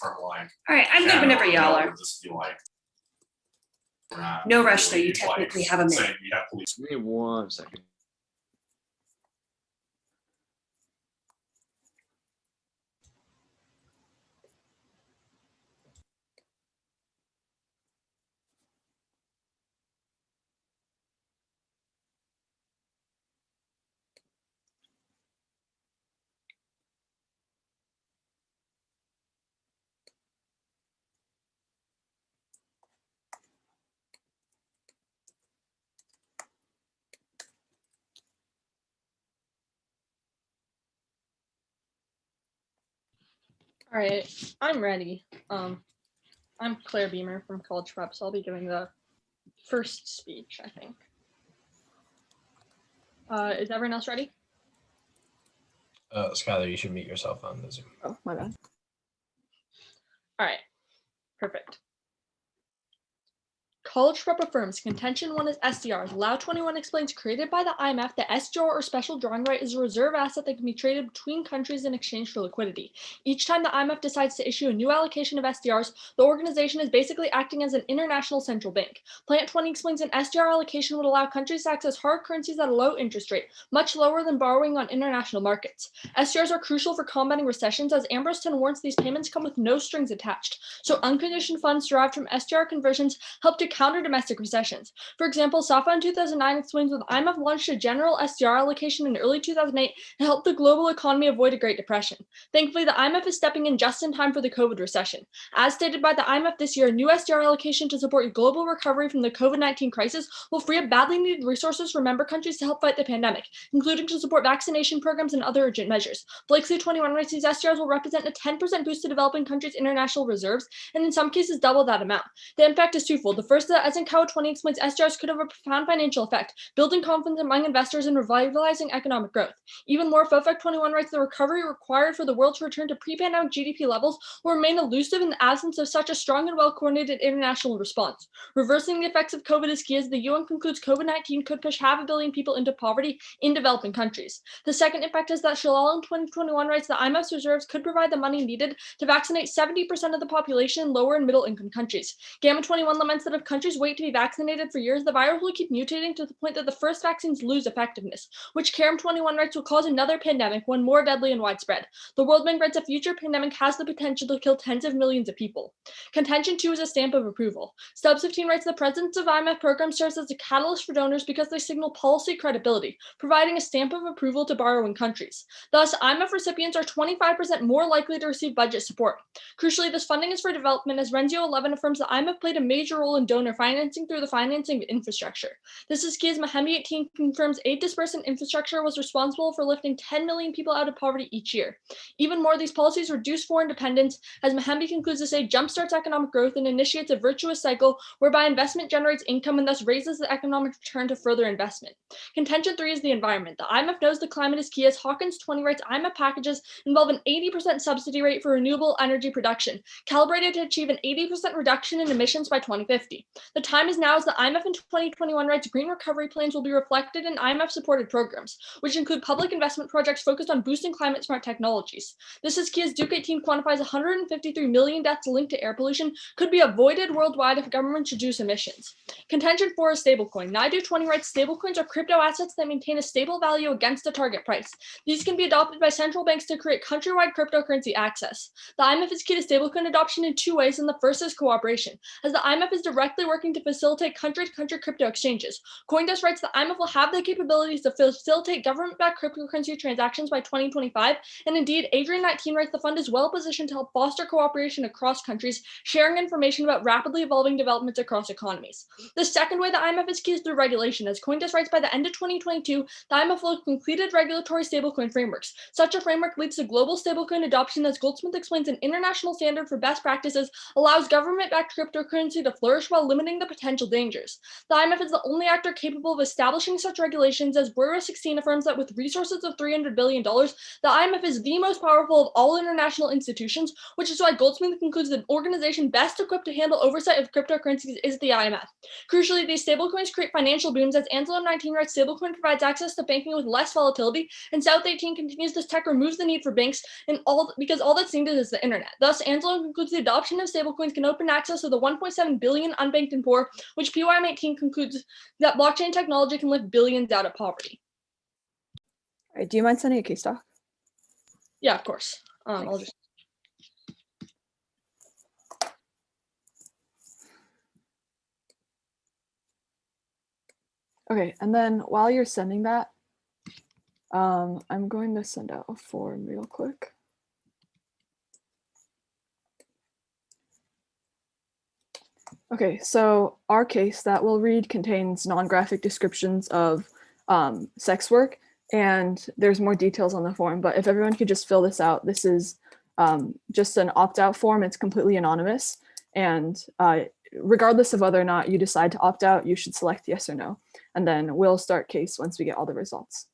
from like. All right, I'm good Canada whenever or y'all whatever, are. Just be like. we're not No rush, though. really, You technically like, have a minute. saying we have police. Give me 1 second. All right, I'm ready. I'm Claire Beamer from College Prep, so I'll be giving the first speech, I think. Is everyone else ready? Skylar, you should mute yourself on the Zoom. Oh, my bad. All right, perfect. College Prep affirms contention 1 is SDRs. Allow 21 explains created by the IMF, the SDR or special drawing right is a reserve asset that can be traded between countries in exchange for liquidity. Each time the IMF decides to issue a new allocation of SDRs, the organization is basically acting as an international central bank. Plant 20 explains an SDR allocation would allow countries to access hard currencies at a low interest rate, much lower than borrowing on international markets. SDRs are crucial for combating recessions, as Ambrose 10 warns these payments come with no strings attached. So unconditioned funds derived from SDR conversions help to counter domestic recessions. For example, Safa in 2009 explains that the IMF launched a general SDR allocation in early 2008 to help the global economy avoid a Great Depression. Thankfully, the IMF is stepping in just in time for the COVID recession. As stated by the IMF this year, a new SDR allocation to support global recovery from the COVID-19 crisis will free up badly needed resources for member countries to help fight the pandemic, including to support vaccination programs and other urgent measures. Blakeslee 21 writes these SDRs will represent a 10% boost to developing countries' international reserves, and in some cases double that amount. The impact is twofold. The first, as in Cow 20 explains, SDRs could have a profound financial effect, building confidence among investors and revitalizing economic growth. Even more, FOFAC 21 writes the recovery required for the world to return to pre-pandemic GDP levels will remain elusive in the absence of such a strong and well-coordinated international response. Reversing the effects of COVID is key, as the UN concludes COVID-19 could push 500 million people into poverty in developing countries. The second impact is that Shalal in 2021 writes the IMF's reserves could provide the money needed to vaccinate 70% of the population in lower and middle income countries. Gamma 21 laments that if countries wait to be vaccinated for years, the virus will keep mutating to the point that the first vaccines lose effectiveness, which Karam 21 writes will cause another pandemic, one more deadly and widespread. The World Bank writes a future pandemic has the potential to kill tens of millions of people. Contention 2 is a stamp of approval. Stubbs 15 writes the presence of IMF programs serves as a catalyst for donors because they signal policy credibility, providing a stamp of approval to borrowing countries. Thus, IMF recipients are 25% more likely to receive budget support. Crucially, this funding is for development, as Renzio 11 affirms the IMF played a major role in donor financing through the financing of infrastructure. This is key, as Mahembi 18 confirms aid dispersed in infrastructure was responsible for lifting 10 million people out of poverty each year. Even more, these policies reduce foreign dependence, as Mahembi concludes this aid jumpstarts economic growth and initiates a virtuous cycle whereby investment generates income and thus raises the economic return to further investment. Contention 3 is the environment. The IMF knows the climate is key, as Hawkins 20 writes IMF packages involve an 80% subsidy rate for renewable energy production, calibrated to achieve an 80% reduction in emissions by 2050. The time is now, as the IMF in 2021 writes green recovery plans will be reflected in IMF-supported programs, which include public investment projects focused on boosting climate-smart technologies. This is key, as Duke 18 quantifies 153 million deaths linked to air pollution could be avoided worldwide if governments reduce emissions. Contention 4 is stablecoin. Naidu 20 writes stablecoins are crypto assets that maintain a stable value against a target price. These can be adopted by central banks to create countrywide cryptocurrency access. The IMF is key to stablecoin adoption in 2 ways, and the first is cooperation, as the IMF is directly working to facilitate country-to-country crypto exchanges. CoinDesk writes the IMF will have the capabilities to facilitate government-backed cryptocurrency transactions by 2025, and indeed, Adrian 19 writes the fund is well positioned to help foster cooperation across countries, sharing information about rapidly evolving developments across economies. The second way the IMF is key is through regulation, as CoinDesk writes by the end of 2022, the IMF will have completed regulatory stablecoin frameworks. Such a framework leads to global stablecoin adoption, as Goldsmith explains an international standard for best practices allows government-backed cryptocurrency to flourish while while limiting the potential dangers. The IMF is the only actor capable of establishing such regulations, as Breuer 16 affirms that with resources of $300 billion, the IMF is the most powerful of all international institutions, which is why Goldsmith concludes the organization best equipped to handle oversight of cryptocurrencies is the IMF. Crucially, these stablecoins create financial booms. As Anselm 19 writes, stablecoin provides access to banking with less volatility, and South 18 continues, this tech removes the need for banks because all that's needed is the internet. Thus, Anselm concludes the adoption of stablecoins can open access to the 1.7 billion unbanked and poor, which PYM 18 concludes that blockchain technology can lift billions out of poverty. All right, do you mind sending a case doc? Yeah, of course. I'll Thanks. just. Okay, and then while you're sending that, I'm going to send out a form real quick. Okay, so our case that we'll read contains non-graphic descriptions of sex work, and there's more details on the form, but if everyone could just fill this out, this is just an opt-out form. It's completely anonymous, and regardless of whether or not you decide to opt out, you should select yes or no, and then we'll start case once we get all the results.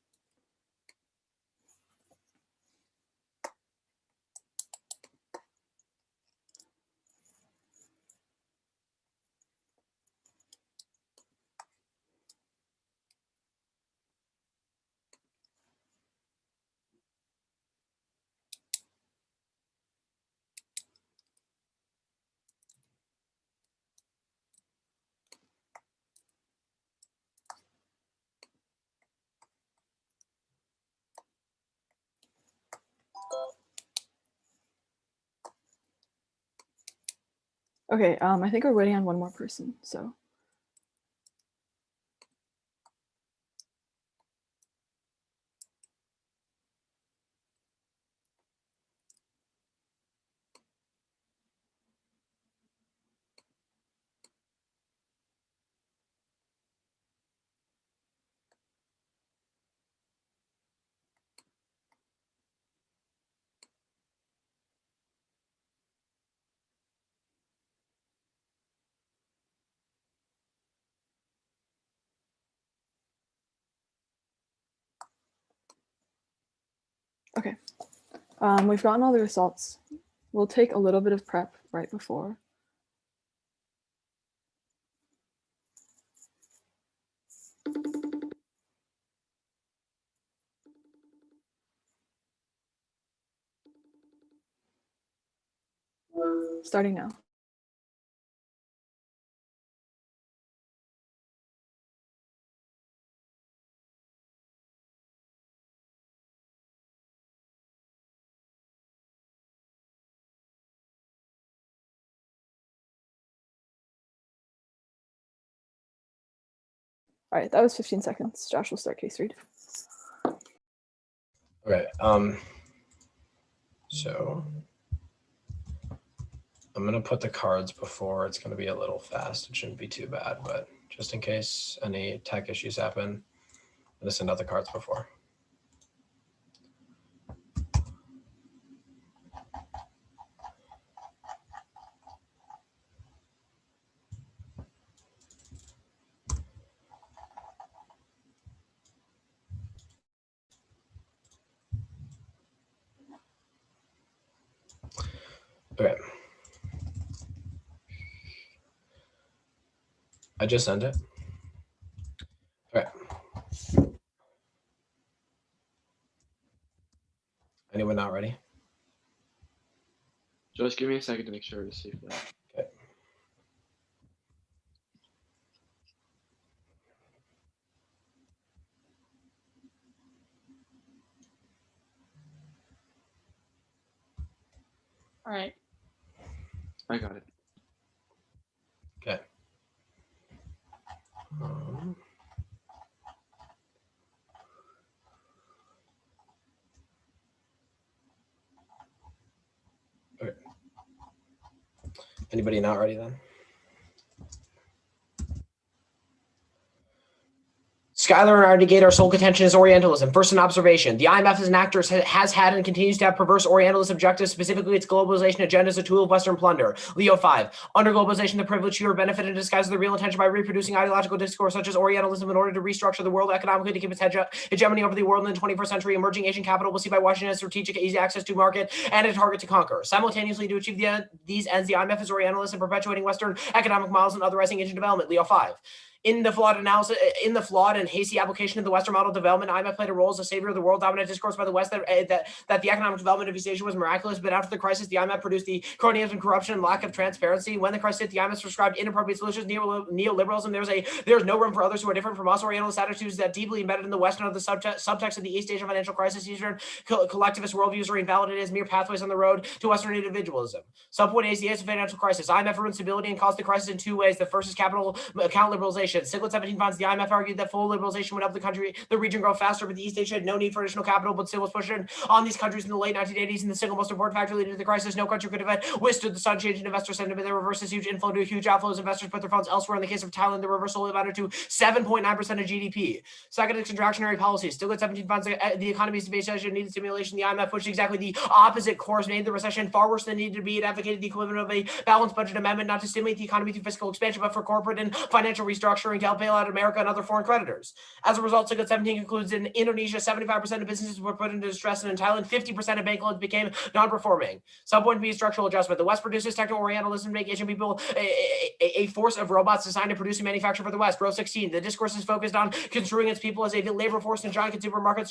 Okay, I think we're waiting on one more person, so. Okay, we've gotten all the results. We'll take a little bit of prep right before. Starting now. All right, that was 15 seconds. Josh will start case read. Okay. So I'm gonna put the cards before. It's gonna be a little fast. It shouldn't be too bad, but just in case any tech issues happen, I'm gonna send out the cards before. Okay. I just sent it. Okay. Anyone not ready? Just give me a second to make sure I received that. Okay. All right. I got it. Okay. Okay. Anybody not ready then? Skylar and I negate our sole contention is Orientalism. First, an observation. The IMF as an actor has had and continues to have perverse Orientalist objectives, specifically its globalization agenda as a tool of Western plunder. Leo 5. Under globalization, the privileged few are benefited and disguised the real intention by reproducing ideological discourse such as Orientalism in order to restructure the world economically to keep its hegemony over the world in the 21st century. Emerging Asian capital will see by Washington as strategic, easy access to market and a target to conquer. Simultaneously, to achieve these ends, the IMF is Orientalist and perpetuating Western economic models and otherizing Asian development. Leo 5. In the flawed and hasty application of the Western model development, IMF played a role as a savior of the world, dominant discourse by the West that the economic development of East Asia was miraculous. But after the crisis, the IMF produced the cronyism, corruption, and lack of transparency. When the crisis hit, the IMF prescribed inappropriate solutions, neoliberalism. There's no room for others who are different from us. Orientalist attitudes that deeply embedded in the West and of the subtext of the East Asian financial crisis. Eastern collectivist worldviews are invalidated as mere pathways on the road to Western individualism. Subpoint is the Asian financial crisis. IMF ruined stability and caused the crisis in two ways. The first is capital account liberalization. Siglet 17 funds. The IMF argued that full liberalization would help the region grow faster, but the East Asia had no need for additional capital, but still was pushing on these countries in the late 1980s. And the single most important factor leading to the crisis, no country could have withstood the sudden change in investor sentiment. The reverse is huge inflow to huge outflows. Investors put their funds elsewhere. In the case of Thailand, the reversal amounted to 7.9% of GDP. Second is contractionary policies. Still at 17 funds. The economies of East Asia needed stimulation. The IMF pushed exactly the opposite course, made the recession far worse than it needed to be. It advocated the equivalent of a balanced budget amendment, not to stimulate the economy through fiscal expansion, but for corporate and financial restructuring to help bail out America and other foreign creditors. As a result, Siglet 17 concludes in Indonesia, 75% of businesses were put into distress, and in Thailand, 50% of bank loans became non-performing. Subpoint B, structural adjustment. The West produces techno-Orientalism to make Asian people a force of robots designed to produce and manufacture for the West. Row 16. The discourse is focused on construing its people as a labor force in giant consumer market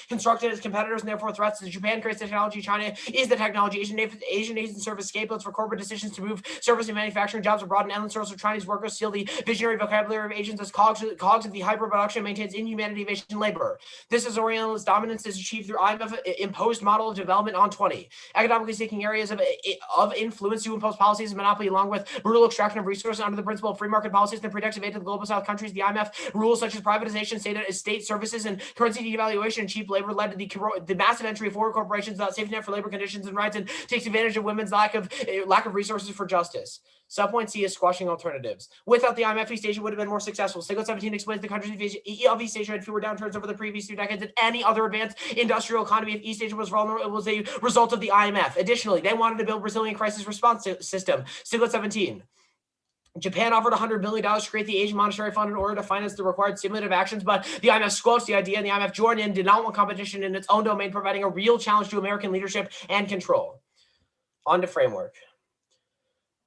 constructed as competitors and therefore threats. Japan creates the technology. China is the technology. Asian nations serve as scapegoats for corporate decisions to move service and manufacturing jobs abroad, and endless rows of Chinese workers steal the visionary vocabulary of Asians as cogs of the hyper-production maintains inhumanity of Asian labor. This is Orientalist dominance is achieved through IMF imposed model of development on 20. Economically seeking areas of influence to impose policies and monopoly along with brutal extraction of resources under the principle of free market policies and the pretext of aid to the global South countries. The IMF rules such as privatization, state services, and currency devaluation and cheap labor led to the massive entry of foreign corporations without safety net for labor conditions and rights, and takes advantage of women's lack of resources for justice. Subpoint C is squashing alternatives. Without the IMF, East Asia would have been more successful. Siglet 17 explains the countries of East Asia had fewer downturns over the previous 2 decades than any other advanced industrial economy. If East Asia was vulnerable, it was a result of the IMF. Additionally, they wanted to build a resilient crisis response system. Siglet 17. Japan offered $100 million to create the Asian Monetary Fund in order to finance the required stimulative actions, but the IMF squelched the idea, and the IMF joined in, did not want competition in its own domain, providing a real challenge to American leadership and control. On to framework.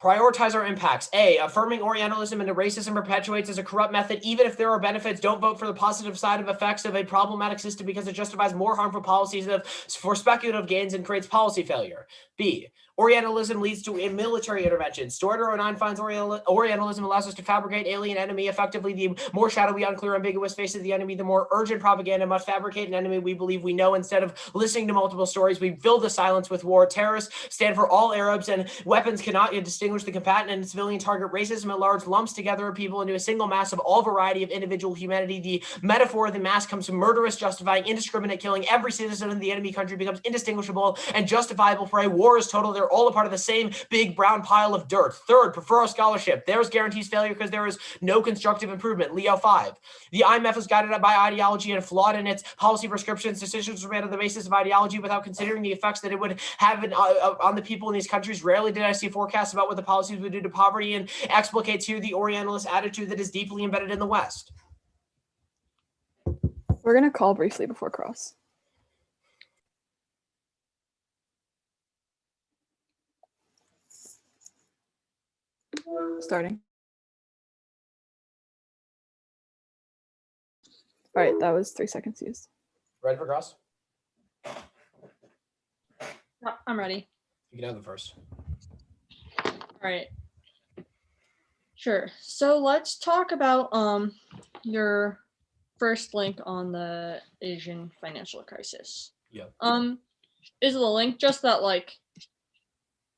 Prioritize our impacts. A, affirming Orientalism into racism perpetuates as a corrupt method. Even if there are benefits, don't vote for the positive side of effects of a problematic system because it justifies more harmful policies for speculative gains and creates policy failure. B, Orientalism leads to a military intervention. Storer 09 finds Orientalism allows us to fabricate alien enemy effectively. The more shadowy, unclear, ambiguous face of the enemy, the more urgent propaganda must fabricate an enemy we believe we know. Instead of listening to multiple stories, we fill the silence with war. Terrorists stand for all Arabs, and weapons cannot yet distinguish the combatant and civilian target. Racism at large lumps together people into a single mass of all variety of individual humanity. The metaphor of the mass comes from murderous, justifying indiscriminate killing. Every citizen in the enemy country becomes indistinguishable and justifiable for a war is total. They're all a part of the same big brown pile of dirt. Third, prefer our scholarship. Theirs guarantees failure because there is no constructive improvement. Leo 5. The IMF is guided by ideology and flawed in its policy prescriptions. Decisions were made on the basis of ideology without considering the effects that it would have on the people in these countries. Rarely did I see forecasts about what the policies would do to poverty, and explicates here the Orientalist attitude that is deeply embedded in the West. We're going to call briefly before cross. Starting. All right, that was 3 seconds used. Ready for cross? I'm ready. You can have the first. All right. Sure. So let's talk about your first link on the Asian financial crisis. Yeah. Is the link just that like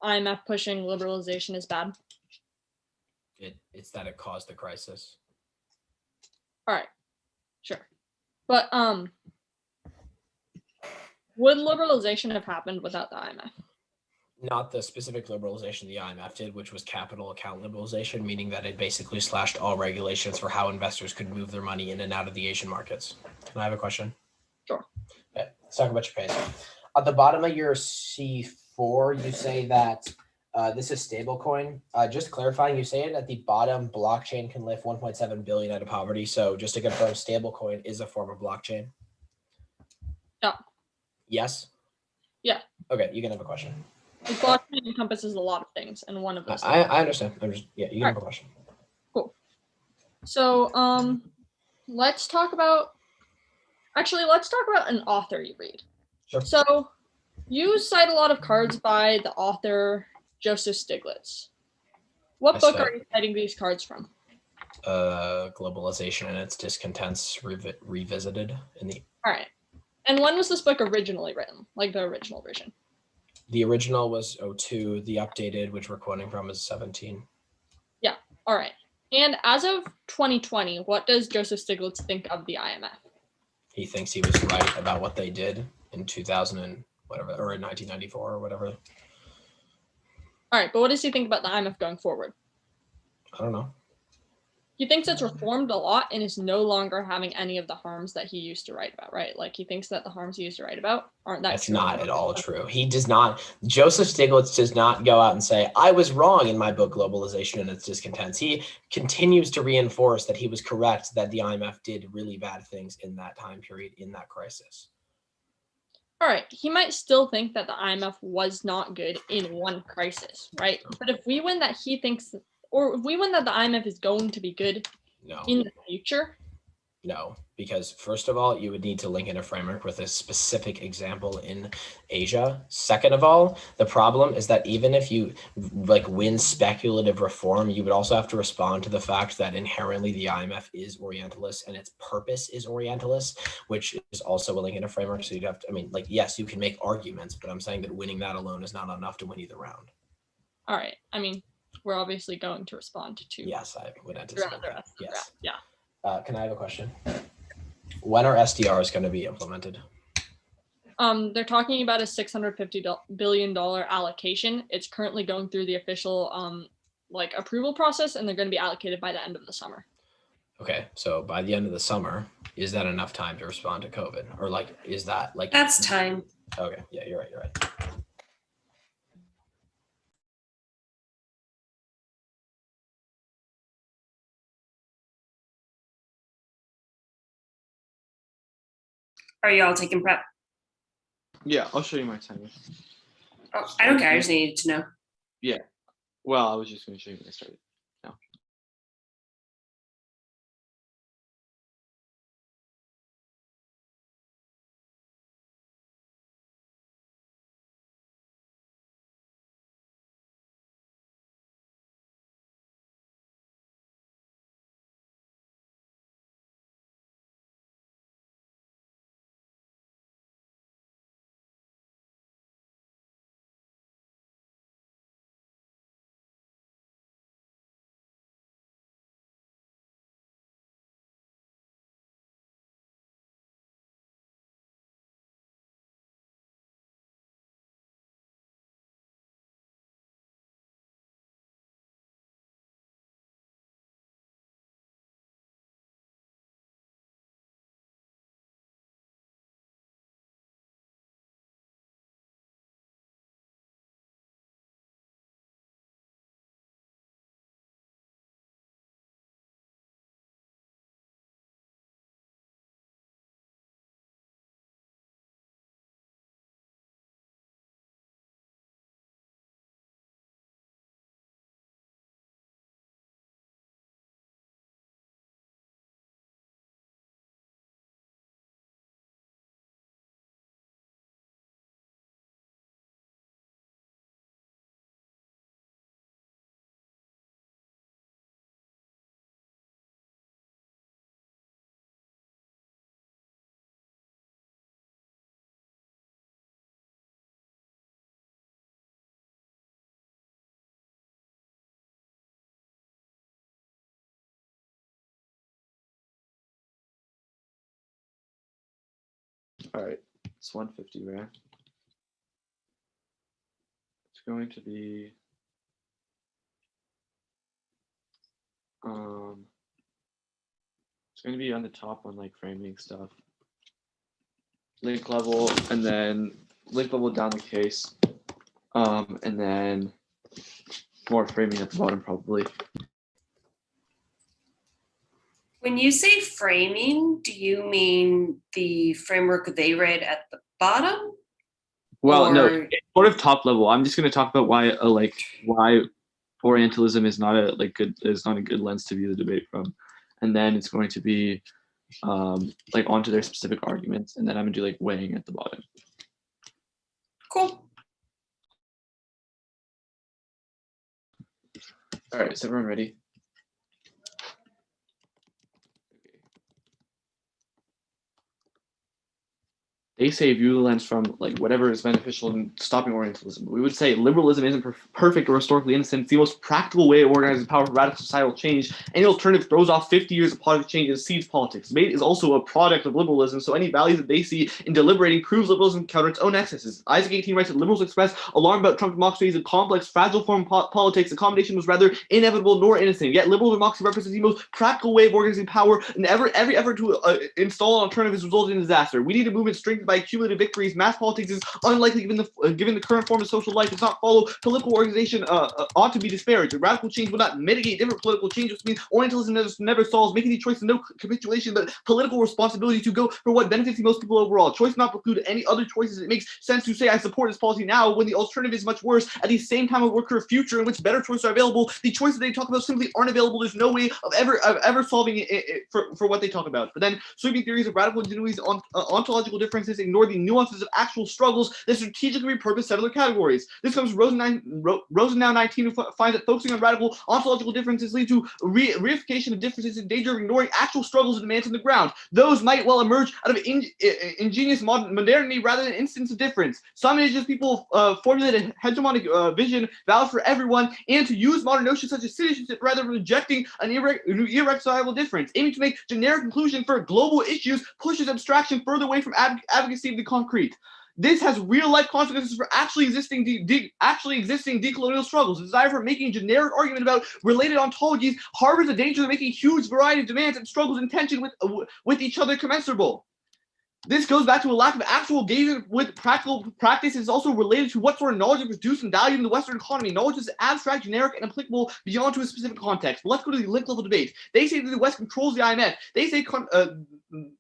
IMF pushing liberalization is bad? It's that it caused the crisis. All right. Sure. But would liberalization have happened without the IMF? Not the specific liberalization the IMF did, which was capital account liberalization, meaning that it basically slashed all regulations for how investors could move their money in and out of the Asian markets. Can I have a question? Sure. Okay, let's talk about your pays. At the bottom of your C4, you say that this is stablecoin. Just clarifying, you say it at the bottom, blockchain can lift 1.7 billion out of poverty. So just to confirm, stablecoin is a form of blockchain? Yeah. Yes? Yeah. Okay, you can have a question. The blockchain encompasses a lot of things, and one of those. I understand. I'm just, yeah, you can have a question. So, let's talk about an author you read. Sure. So, you cite a lot of cards by the author Joseph Stiglitz. What I book cite- are you citing these cards from? Globalization and its discontents revisited in the All right. And when was this book originally written? Like the original version? original was 02, the updated, which we're quoting from, is 17. All right. And as of 2020, what does Joseph Stiglitz think of the IMF? He thinks he was right about what they did in 2000 and whatever, or in 1994 or whatever. All right, but what does he think about the IMF going forward? I don't know. He thinks it's reformed a lot and is no longer having any of the harms that he used to write about, right? Like he thinks that the harms he used to write about aren't that That's true. not at all true. He does not, Joseph Stiglitz does not go out and say, I was wrong in my book, Globalization and its Discontents. He continues to reinforce that he was correct, that the IMF did really bad things in that time period, in that crisis. All right, he might still think that the IMF was not good in one crisis, right? But if we win that he thinks, or if we win that the IMF is going to be good No. in the future, No, because first of all, you would need to link in a framework with a specific example in Asia. Second of all, the problem is that even if you like win speculative reform, you would also have to respond to the fact that inherently the IMF is Orientalist and its purpose is Orientalist, which is also a link in a framework. So you'd have to, I mean, like, yes, you can make arguments, but I'm saying that winning that alone is not enough to win either round. all right. I mean, we're obviously going to respond to Yes, I would throughout anticipate the that. rest of the Yes. draft. Yeah. Can I have a question? When are SDRs going to be implemented? They're talking about a $650 billion allocation. It's currently going through the official like approval process, and they're going to be allocated by the end of the summer. Okay, so by the end of the summer, is that enough time to respond to COVID? Or like, is that like? That's time. Okay, yeah, you're right. Are you all taking prep? Yeah, I'll show you my timer. Oh, I don't care. I just needed to know. Well, I was just going to show you when I started. All right, it's 1:50, right? Let's going to be it's going to be on the top one, like framing stuff, link level, and then link level down the case, and then more framing at the bottom probably. When you say framing, do you mean the framework they read at the bottom? Well, no, Or- it's sort of top level. I'm just going to talk about why Orientalism is not a good lens to view the debate from, and then it's going to be like onto their specific arguments, and then I'm going to do like weighing at the bottom. Cool. All right, is everyone ready? They say view the lens from like whatever is beneficial in stopping Orientalism. We would say liberalism isn't perfect or historically innocent. It's the most practical way of organizing power for radical societal change. Any alternative throws off 50 years of positive change and seeds politics. Debate is also a product of liberalism, so any values that they see in deliberating proves liberalism counter its own excesses. Isaac 18 writes that liberals express alarm about Trump democracy as a complex, fragile form of politics. Accommodation was rather inevitable nor innocent. Yet liberal democracy represents the most practical way of organizing power, and every effort to install an alternative has resulted in disaster. We need a movement strengthened by cumulative victories. Mass politics is unlikely given the current form of social life. Does not follow political organization ought to be disparaged. A radical change will not mitigate different political changes. Means Orientalism never solves. Making the choice of no capitulation, but political responsibility to go for what benefits the most people overall. Choice not preclude any other choices. It makes sense to say I support this policy now when the alternative is much worse. At the same time, it will occur a future in which better choices are available. The choices they talk about simply aren't available. There's no way of ever solving it for what they talk about. But then sweeping theories of radical ingenuities on ontological differences ignore the nuances of actual struggles that strategically repurpose settler categories. This comes from Rosenau 19, who finds that focusing on radical ontological differences lead to reification of differences in danger of ignoring actual struggles and demands on the ground. Those might well emerge out of ingenious modernity rather than instance of difference. Some indigenous people formulate a hegemonic vision valid for everyone, and to use modern notions such as citizenship rather than rejecting an irreconcilable difference. Aiming to make generic conclusion for global issues pushes abstraction further away from advocacy of the concrete. This has real-life consequences for actually existing decolonial struggles. The desire for making a generic argument about related ontologies harbors the danger of making huge variety of demands and struggles in tension with each other commensurable. This goes back to a lack of actual engagement with practical practice. It's also related to what sort of knowledge is produced and valued in the Western economy. Knowledge is abstract, generic, and applicable beyond to a specific context. But let's go to the link level debate. They say that the West controls the IMF. They say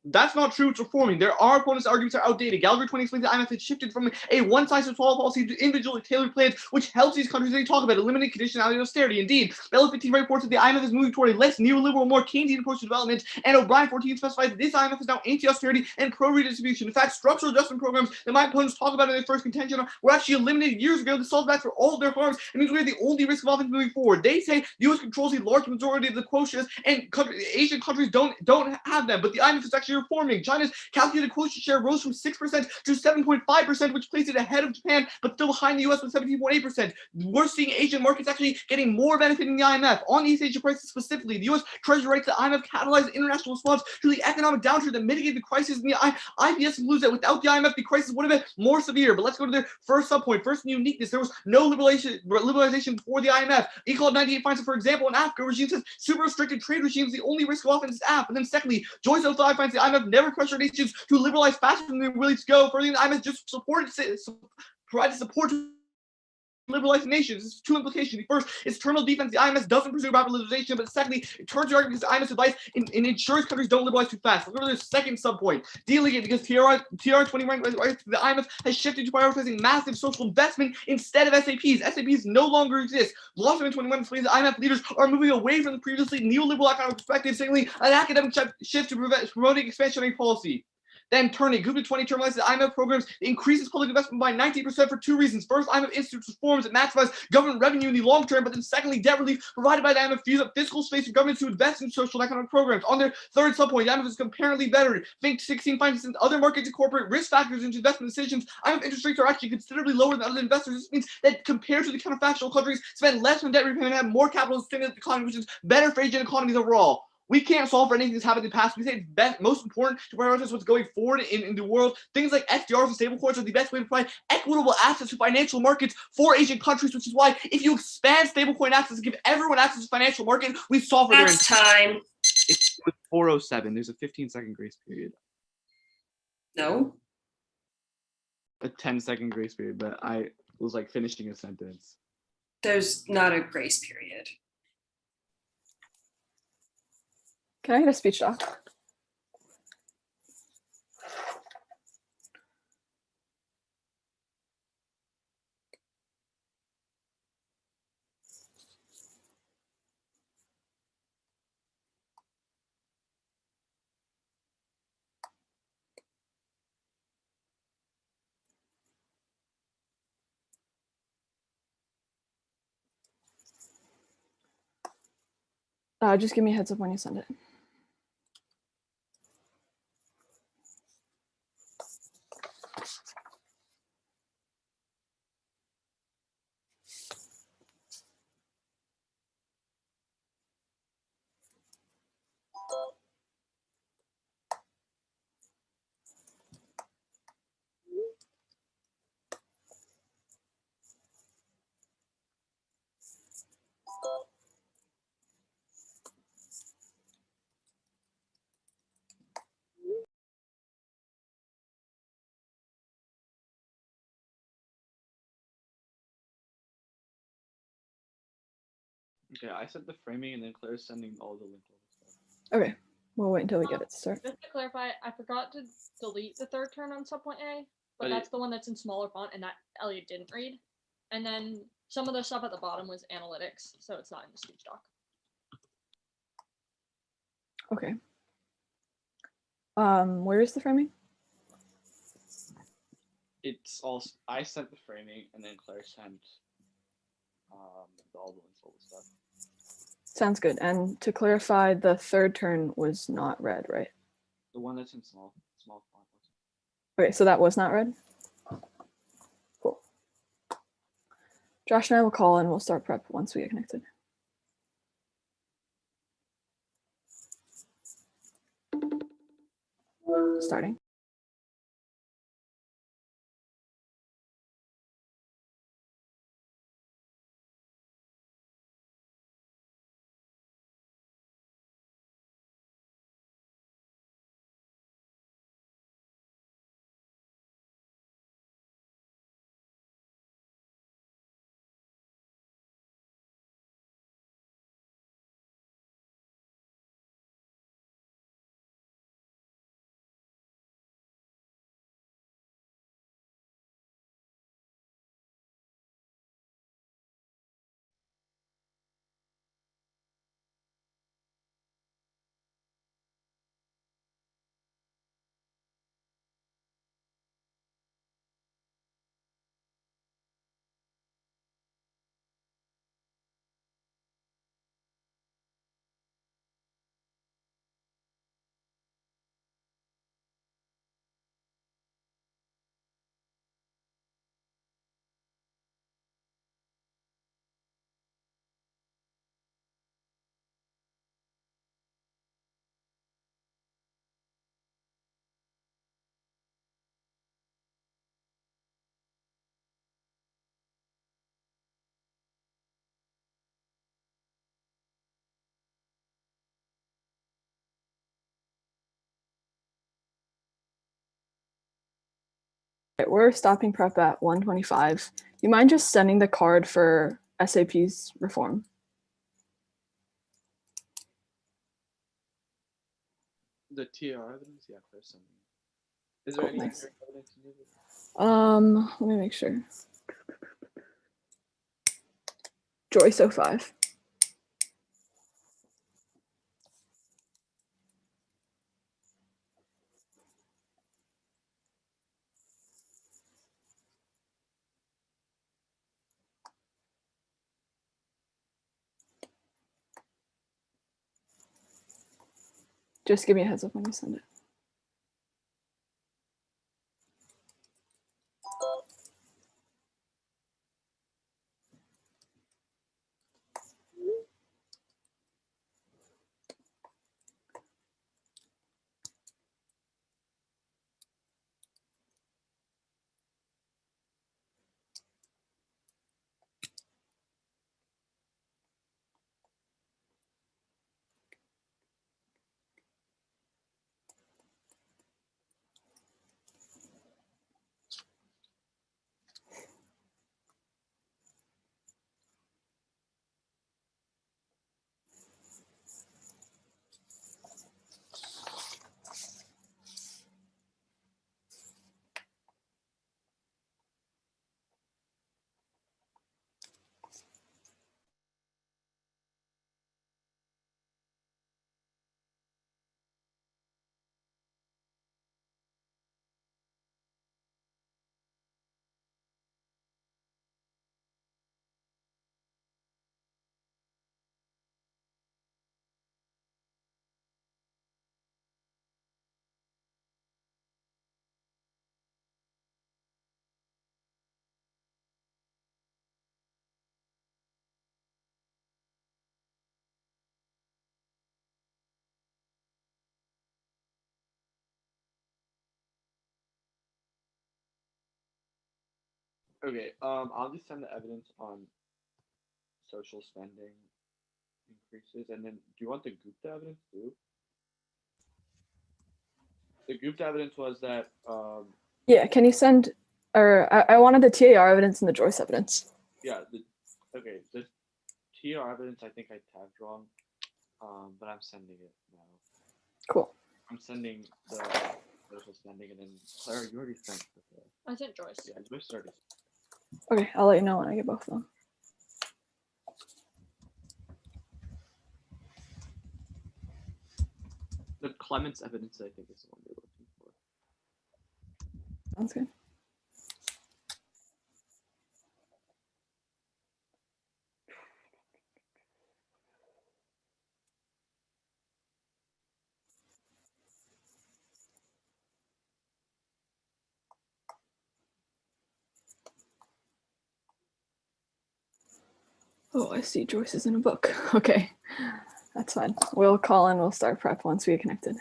that's not true. It's reforming. There are opponents' arguments are outdated. Gallagher 20 explains the IMF has shifted from a one-size-fits-all policy to individually tailored plans, which helps these countries they talk about eliminate conditionality and austerity. Indeed, Bella 15 reports that the IMF is moving toward a less neoliberal, more Keynesian approach to development, and O'Brien 14 specifies that this IMF is now anti-austerity and pro-redistribution. In fact, structural adjustment programs that my opponents talk about in their first contention were actually eliminated years ago to solve that for all of their harms. It means we are the only risk of offense moving forward. They say the U.S. controls the large majority of the quotients, and Asian countries don't have them. But the IMF is actually reforming. China's calculated quotient share rose from 6% to 7.5%, which places it ahead of Japan, but still behind the U.S. with 17.8%. We're seeing Asian markets actually getting more benefit in the IMF. On East Asia crisis specifically, the U.S. Treasury writes the IMF catalyzed international response to the economic downturn that mitigated the crisis in the IPS concludes that without the IMF, the crisis would have been more severe. But let's go to their first subpoint. First, uniqueness. There was no liberalization before the IMF. Ecology 98 finds that, for example, in Africa, regime says super restricted trade regimes, the only risk of offense is AF. And then secondly, Joyce 05 finds the IMF never pressured nations to liberalize faster than they're willing to go. Further, the IMF just provided support to liberalized nations. There's two implications. The first is terminal defense. The IMF doesn't pursue rapid liberalization, but secondly, it turns the argument because the IMF's advice in ensures countries don't liberalize too fast. Let's go to the second subpoint. Dealing it because TR 21 the IMF has shifted to prioritizing massive social investment instead of SAPs. SAPs no longer exist. Blossman 21 explains the IMF leaders are moving away from the previously neoliberal economic perspective, signaling an academic shift to promoting expansionary policy. Then turning, Gupta 20 terminalizes the IMF programs, increases public investment by 19% for two reasons. First, IMF institutes reforms that maximize government revenue in the long term, but then secondly, debt relief provided by the IMF frees up fiscal space for governments to invest in social and economic programs. On their third subpoint, the IMF is comparatively better. Think 16 finds since other markets incorporate risk factors into investment decisions, IMF interest rates are actually considerably lower than other investors. This means that compared to the counterfactual countries, spend less on debt repayment and have more capital to stimulate the economy, which is better for Asian economies overall. We can't solve for anything that's happened in the past. We say it's best, most important to prioritize what's going forward in the world. Things like SDRs and stablecoins are the best way to provide equitable access to financial markets for Asian countries, which is why if you expand stablecoin access and give everyone access to financial market, we solve for their That's time. It's 4:07. There's a 15-second grace period. No. A 10-second grace period, but I was like finishing a sentence. There's not a grace period. Can I get a speech doc? Just give me a heads up when you send it. Okay, I sent the framing and then Claire's sending all the link. Okay, we'll wait until we get it to start. Just to clarify, I forgot to delete the third turn on subpoint A, but But that's the one that's in smaller font and that Elliot didn't read. And then some of the stuff at the bottom was analytics, so it's not in the speech doc. Okay. Where is the framing? It's all I sent the framing and then Claire sent all the links, all the stuff. Sounds good. And to clarify, the third turn was not read, right? The one that's in small font. Okay, so that was not read? Cool. Josh and I will call and we'll start prep once we get connected. Starting. Okay, we're stopping prep at 1:25. You mind just sending the card for SAP's reform? The TR evidence, yeah, Claire's sending. Is there Cool, any nice. evidence you need? Let me make sure. Joyce 05. Just give me a heads up when you send it. Okay, I'll just send the evidence on social spending increases, and then do you want the Gupta evidence too? The Gupta evidence was that Yeah, can you send, or I wanted the TAR evidence and the Joyce evidence. yeah, the TR evidence I think I tagged wrong, but I'm sending it now. Cool. I'm sending the social spending, and then Claire, you already sent. I sent Joyce. Yeah, Joyce already. Okay, I'll let you know when I get both of them. The Clements evidence I think is the one you're looking for. Sounds good. Oh, I see Joyce is in a book. Okay, that's fine. We'll call and we'll start prep once we get connected.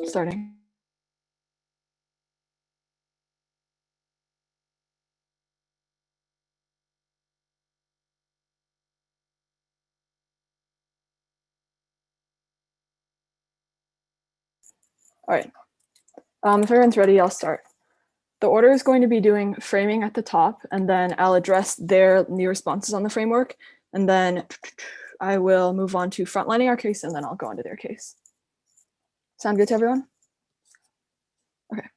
Starting. All right. If everyone's ready, I'll start. The order is going to be doing framing at the top, and then I'll address their new responses on the framework, and then I will move on to frontlining our case, and then I'll go into their case. Sound good to everyone? Okay.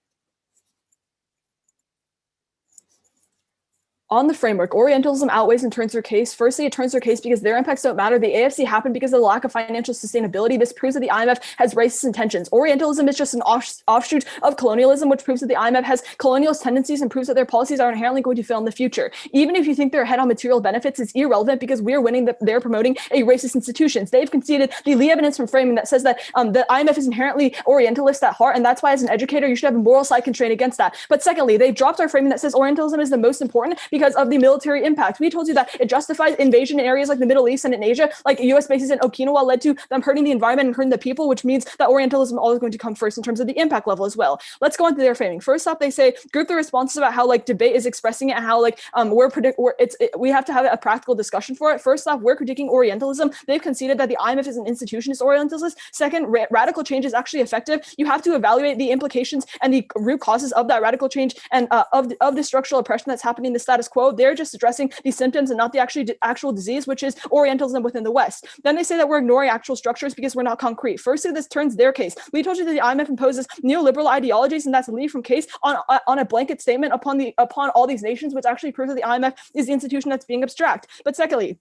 On the framework, Orientalism outweighs and turns their case. Firstly, it turns their case because their impacts don't matter. The AFC happened because of the lack of financial sustainability. This proves that the IMF has racist intentions. Orientalism is just an offshoot of colonialism, which proves that the IMF has colonialist tendencies and proves that their policies are inherently going to fail in the future. Even if you think they're ahead on material benefits, it's irrelevant because we're winning that they're promoting a racist institutions. They've conceded the Lee evidence from framing that says that the IMF is inherently Orientalist at heart, and that's why as an educator, you should have a moral side constraint against that. But secondly, they've dropped our framing that says Orientalism is the most important because of the military impact. We told you that it justifies invasion in areas like the Middle East and in Asia, like US bases in Okinawa led to them hurting the environment and hurting the people, which means that Orientalism is always going to come first in terms of the impact level as well. Let's go into their framing. First off, they say group the responses about how like debate is expressing it and how like we have to have a practical discussion for it. First off, we're critiquing Orientalism. They've conceded that the IMF is an institutionist Orientalist. Second, radical change is actually effective. You have to evaluate the implications and the root causes of that radical change and of the structural oppression that's happening in the status quo. They're just addressing the symptoms and not the actual disease, which is Orientalism within the West. Then they say that we're ignoring actual structures because we're not concrete. Firstly, this turns their case. We told you that the IMF imposes neoliberal ideologies, and that's a lead from case on a blanket statement upon all these nations, which actually proves that the IMF is the institution that's being abstract. But secondly,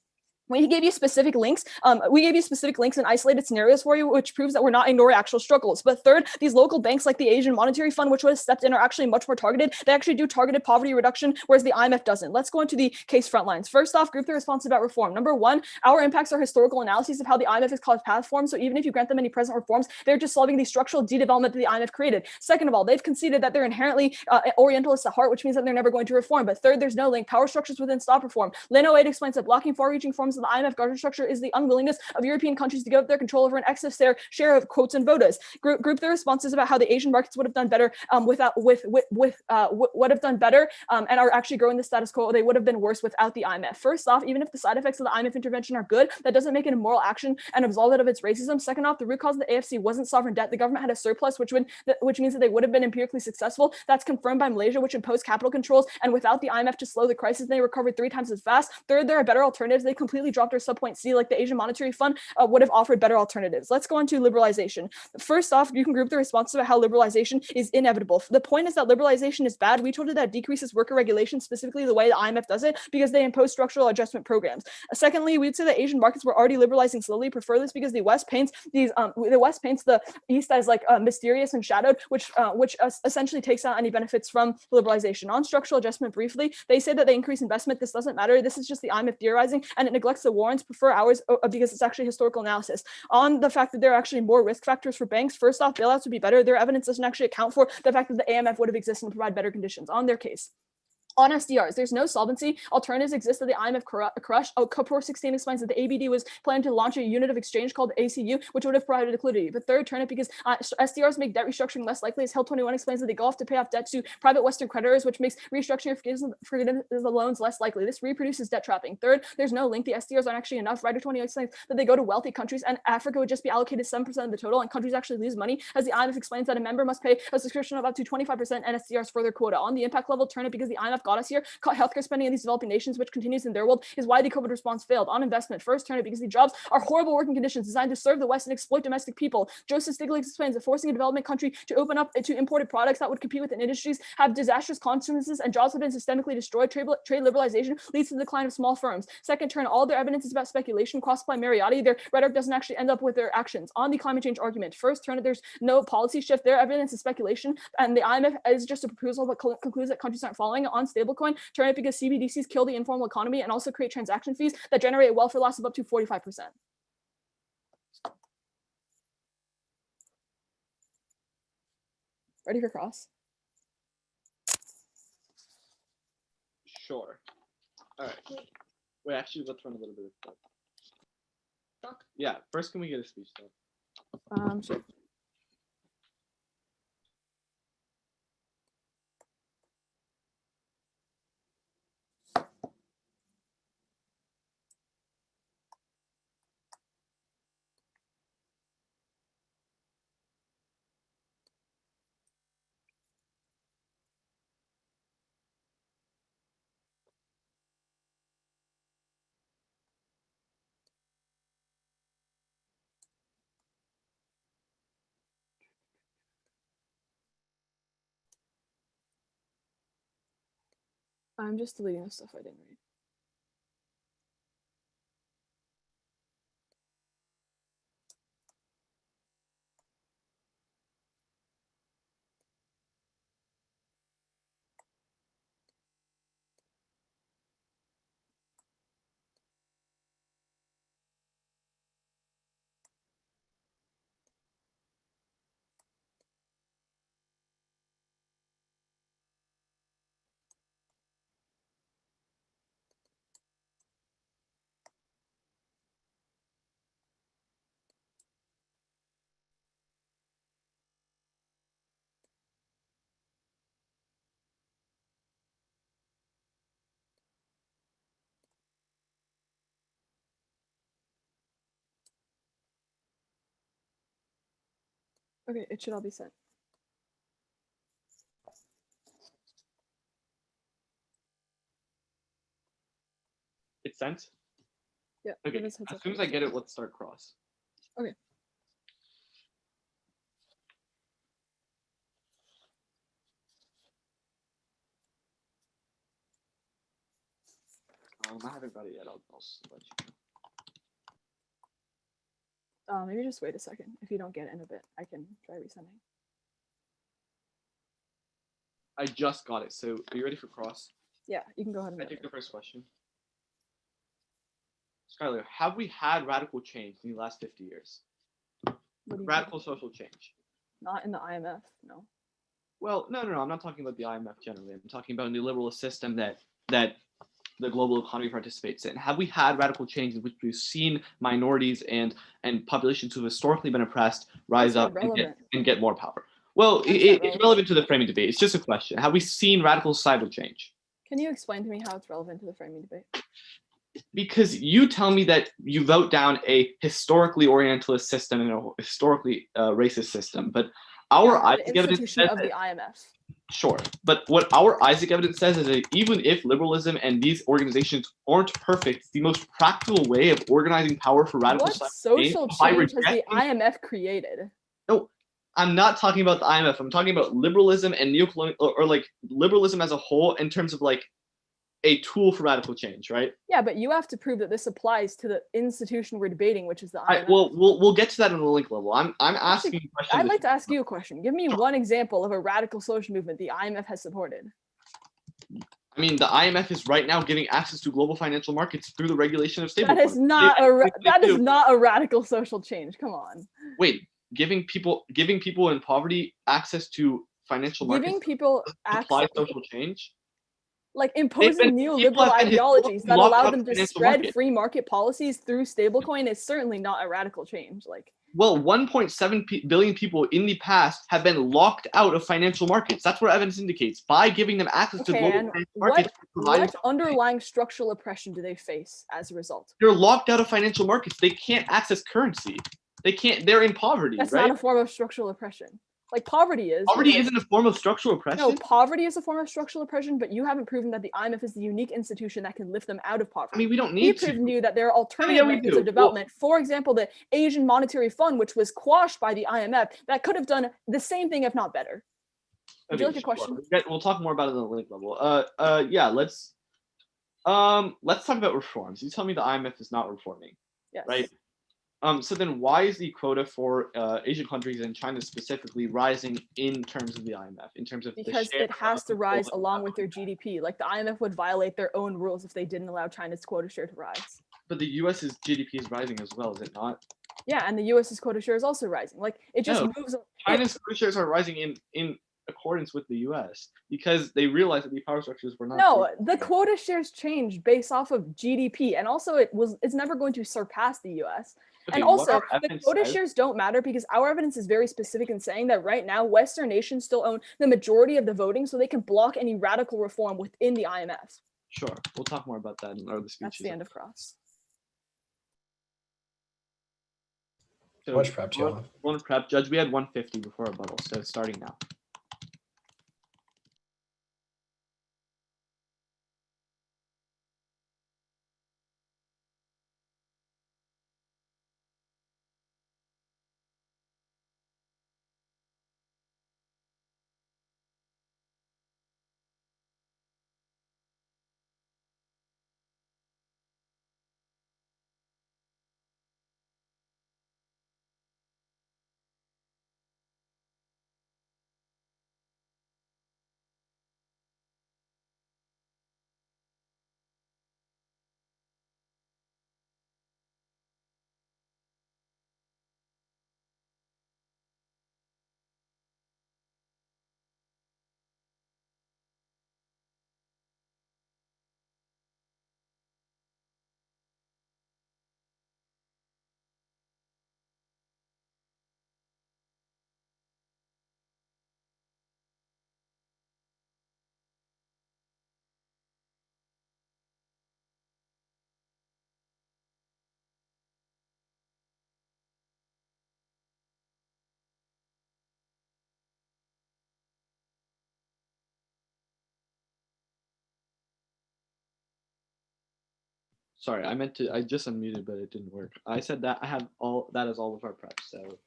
we gave you specific links. We gave you specific links and isolated scenarios for you, which proves that we're not ignoring actual struggles. But third, these local banks like the Asian Monetary Fund, which would have stepped in, are actually much more targeted. They actually do targeted poverty reduction, whereas the IMF doesn't. Let's go into the case front lines. First off, group the response about reform. Number one, our impacts are historical analyses of how the IMF has caused path reform. So even if you grant them any present reforms, they're just solving the structural de-development that the IMF created. Second of all, they've conceded that they're inherently Orientalist at heart, which means that they're never going to reform. But third, there's no link. Power structures within stop reform. Lin 08 explains that blocking far-reaching forms of the IMF governance structure is the unwillingness of European countries to give up their control over an excess share of quotes and quotas. Group the responses about how the Asian markets would have done better would have done better and are actually growing the status quo. They would have been worse without the IMF. First off, even if the side effects of the IMF intervention are good, that doesn't make it a moral action and absolve it of its racism. Second off, the root cause of the AFC wasn't sovereign debt. The government had a surplus, which means that they would have been empirically successful. That's confirmed by Malaysia, which imposed capital controls, and without the IMF to slow the crisis, they recovered 3 times as fast. Third, there are better alternatives. They completely dropped their subpoint C, like the Asian Monetary Fund would have offered better alternatives. Let's go on to liberalization. First off, you can group the responses about how liberalization is inevitable. The point is that liberalization is bad. We told you that decreases worker regulation, specifically the way the IMF does it, because they impose structural adjustment programs. Secondly, we'd say that Asian markets were already liberalizing slowly. Prefer this because the West paints the East as like mysterious and shadowed, which essentially takes out any benefits from liberalization. On structural adjustment, briefly, they say that they increase investment. This doesn't matter. This is just the IMF theorizing, and it neglects the warrants. Prefer ours because it's actually historical analysis. On the fact that there are actually more risk factors for banks, first off, bailouts would be better. Their evidence doesn't actually account for the fact that the AMF would have existed and provide better conditions on their case. On SDRs, there's no solvency. Alternatives exist that the IMF crushed. Kapoor 16 explains that the ABD was planning to launch a unit of exchange called ACU, which would have provided liquidity. But third, Turnip, because SDRs make debt restructuring less likely, as Hill 21 explains that they go off to pay off debt to private Western creditors, which makes restructuring or forgiveness of the loans less likely. This reproduces debt trapping. Third, there's no link. The SDRs aren't actually enough. Writer 21 explains that they go to wealthy countries, and Africa would just be allocated 7% of the total, and countries actually lose money, as the IMF explains that a member must pay a subscription of up to 25% and SDRs further quota. On the impact level, Turnip, because the IMF got us here, healthcare spending in these developing nations, which continues in their world, is why the COVID response failed. On investment, first, Turnip, because the jobs are horrible working conditions designed to serve the West and exploit domestic people. Joseph Stiglitz explains that forcing a development country to open up to imported products that would compete with industries have disastrous consequences, and jobs have been systemically destroyed. Trade liberalization leads to the decline of small firms. Second, Turn, all their evidence is about speculation. Cross-apply Mariotti, their rhetoric doesn't actually end up with their actions. On the climate change argument, first, Turn, there's no policy shift. Their evidence is speculation, and the IMF is just a proposal but concludes that countries aren't following. On stablecoin, Turn, because CBDCs kill the informal economy and also create transaction fees that generate a welfare loss of up to 45%. Ready for cross? Sure. All right. Wait, actually, let's run a little bit of stuff. Yeah, first, can we get a speech though? Sure. I'm just deleting the stuff I didn't read. Okay, it should all be sent. It's sent? Yeah. Okay, give us as heads up soon as when I get it, let's start cross. Okay. I haven't got it yet. I'll let you know. Maybe just wait a second. If you don't get it in a bit, I can try resending. I just got it. So, are you ready for cross? Yeah, you can go ahead and I go take the ahead. first question. Skylar, have we had radical change in the last 50 years? What do you Radical think? social change. Not in the IMF, no. Well, no. I'm not talking about the IMF generally. I'm talking about a neoliberal system that the global economy participates in. Have we had radical change in which we've seen minorities and populations who've historically been oppressed rise That's up irrelevant. and get more power? Well, That's not it's relevant. relevant to the framing debate. It's just a question. Have we seen radical societal change? Can you explain to me how it's relevant to the framing debate? Because you tell me that you vote down a historically Orientalist system and a historically racist system, but our Yeah, Isaac the evidence institution says of that, the IMF. sure, but what our Isaac evidence says is that even if liberalism and these organizations aren't perfect, it's the most practical way of organizing power for radical What societal social by change has the rejecting- IMF created? No, I'm not talking about the IMF. I'm talking about liberalism and neocolonial, or like liberalism as a whole in terms of like a tool for radical change, right? Yeah, but you have to prove that this applies to the institution we're debating, which is the IMF. Well, we'll get to that on the link level. I'm asking you questions. I'd like to ask you a question. Give me one example of a radical social movement the IMF has supported. I mean, the IMF is right now giving access to global financial markets through the regulation of stablecoins. That is not a radical social change. Come on. Wait, giving people in poverty access to financial markets Giving people apply access. social change? like imposing people neoliberal have been ideologies that locked allow out them of to financial spread market. free market policies through stablecoin is certainly not a radical change. Like, Well, 1.7 billion people in the past have been locked out of financial markets. That's what evidence indicates. By giving them access to okay, global and financial markets, what underlying structural oppression do they face as a result? they're locked out of financial markets. They can't access currency. They can't. They're in poverty, That's right? not a form of structural oppression. Like poverty is. Poverty because- isn't a form of structural oppression. No, poverty is a form of structural oppression, but you haven't proven that the IMF is the unique institution that can lift them out of poverty. I mean, we don't We've need to. proven to you that there are alternative yeah, we methods do. of development. For example, the Asian Monetary Fund, which was quashed by the IMF, that could have done the same thing, if not better. Would you like a question? We'll talk more about it on the link level. Yeah, let's talk about reforms. You tell me the IMF is not reforming, Yes. right? So then why is the quota for Asian countries and China specifically rising in terms of the IMF, in terms of the Because share it has to of rise global along with their GDP. Like the IMF would violate their own rules if they didn't allow China's quota share to rise. But the US's GDP is rising as well, is it not? Yeah, and the US's quota share is also rising. Like it just No, moves. China's quota shares are rising in accordance with the US because they realized that the power structures were not. No, the quota shares change based off of GDP, and also it's never going to surpass the US. Okay, And what also, our the evidence quota says- shares don't matter because our evidence is very specific in saying that right now, Western nations still own the majority of the voting, so they can block any radical reform within the IMF. Sure, we'll talk more about that in other speeches. That's the end of Cross. So, How much prep do you have? one prep, Judge. We had 150 before rebuttal, so it's starting now. Sorry, I just unmuted, but it didn't work. I said that I have all that as all of our preps. So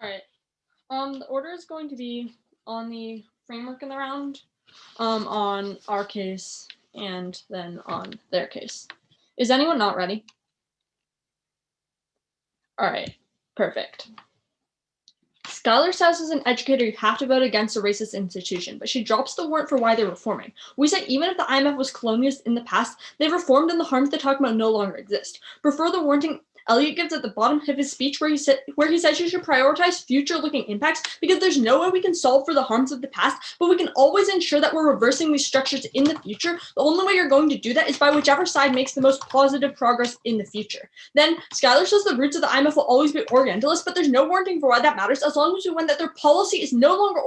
All right. The order is going to be on the framework in the round, on our case, and then on their case. Is anyone not ready? All right, perfect. Skylar says as an educator, you have to vote against a racist institution, but she drops the warrant for why they're reforming. We say even if the IMF was colonialist in the past, they've reformed and the harms they talk about no longer exist. For further warranting, Elliot gives at the bottom of his speech where he says you should prioritize future-looking impacts because there's no way we can solve for the harms of the past, but we can always ensure that we're reversing these structures in the future. The only way you're going to do that is by whichever side makes the most positive progress in the future. Then Skylar says the roots of the IMF will always be Orientalist, but there's no warranting for why that matters as long as we win that their policy is no longer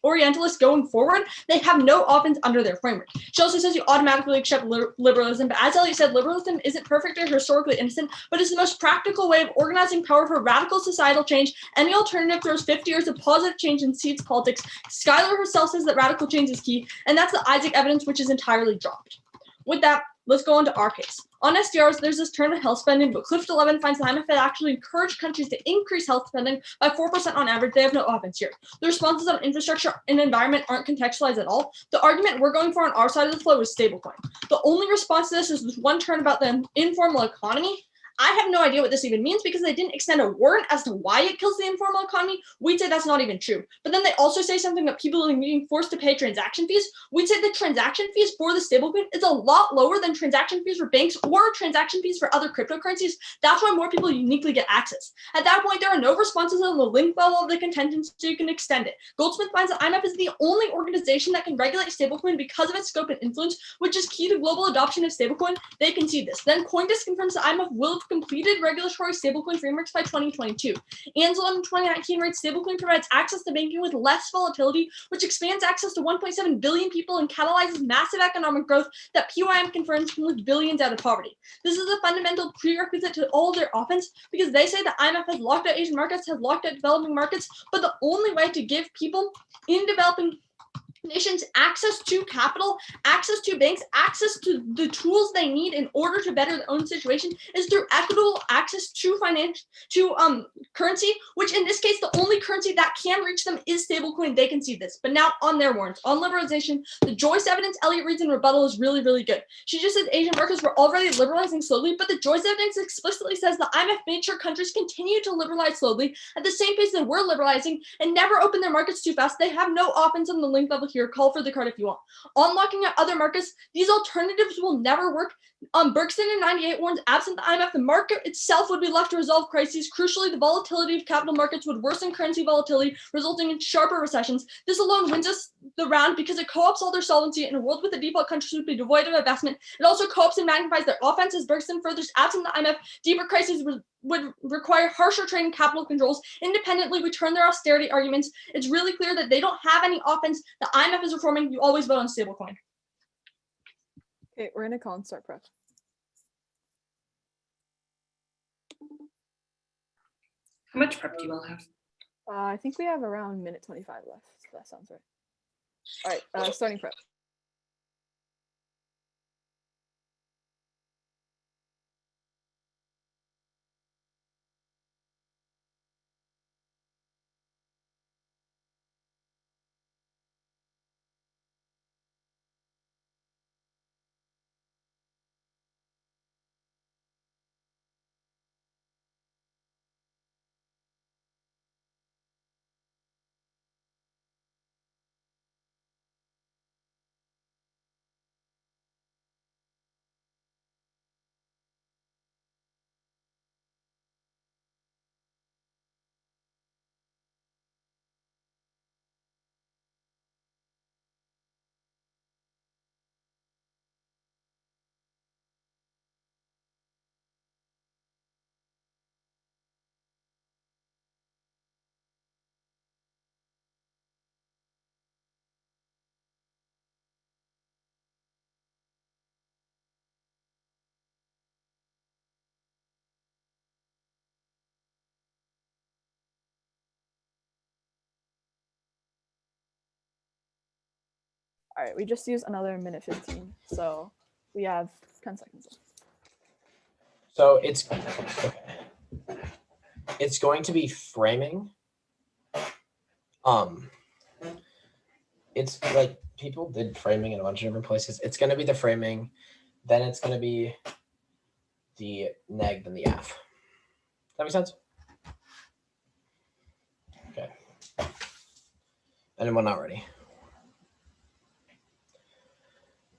Orientalist going forward. They have no offense under their framework. She also says you automatically accept liberalism, but as Elliot said, liberalism isn't perfect or historically innocent, but it's the most practical way of organizing power for radical societal change. Any alternative throws 50 years of positive change and seeds politics. Skylar herself says that radical change is key, and that's the Isaac evidence, which is entirely dropped. With that, let's go on to our case. On SDRs, there's this turn of health spending, but Clift 11 finds the IMF had actually encouraged countries to increase health spending by 4% on average. They have no offense here. The responses on infrastructure and environment aren't contextualized at all. The argument we're going for on our side of the flow is stablecoin. The only response to this is this one turn about the informal economy. I have no idea what this even means because they didn't extend a warrant as to why it kills the informal economy. We'd say that's not even true. But then they also say something that people are being forced to pay transaction fees. We'd say the transaction fees for the stablecoin is a lot lower than transaction fees for banks or transaction fees for other cryptocurrencies. That's why more people uniquely get access. At that point, there are no responses on the link level of the contention, so you can extend it. Goldsmith finds that IMF is the only organization that can regulate stablecoin because of its scope and influence, which is key to global adoption of stablecoin. They concede this. Then CoinDesk confirms that IMF will have completed regulatory stablecoin frameworks by 2022. Ansel in 2019 writes stablecoin provides access to banking with less volatility, which expands access to 1.7 billion people and catalyzes massive economic growth that PYM confirms can lift billions out of poverty. This is a fundamental prerequisite to all their offense because they say that IMF has locked out Asian markets, has locked out developing markets, but the only way to give people in developing nations access to capital, access to banks, access to the tools they need in order to better their own situation is through equitable access to currency, which in this case, the only currency that can reach them is stablecoin. They can see this. But now on their warrants, on liberalization, the Joyce evidence Elliot reads in rebuttal is really, really good. She just said Asian markets were already liberalizing slowly, but the Joyce evidence explicitly says the IMF made sure countries continue to liberalize slowly at the same pace that we're liberalizing and never open their markets too fast. They have no offense on the link level here. Call for the card if you want. Unlocking at other markets, these alternatives will never work. Bergson in 98 warns, absent the IMF, the market itself would be left to resolve crises. Crucially, the volatility of capital markets would worsen currency volatility, resulting in sharper recessions. This alone wins us the round because it co-ops all their solvency. In a world with the default countries would be devoid of investment. It also co-ops and magnifies their offense as Bergson furthers, absent the IMF, deeper crises would require harsher trade and capital controls. Independently, we turn their austerity arguments. It's really clear that they don't have any offense. The IMF is reforming. You always vote on stablecoin. Okay, we're gonna call and start prep. How much prep do you all have? I think we have around minute 25 left. So that sounds right. All right, starting prep. All right, we just used another minute 15, so we have 10 seconds left. So it's going to be framing. It's like people did framing in a bunch of different places. It's going to be the framing, then it's going to be the neg, then the af. That make sense? Okay. Anyone not ready?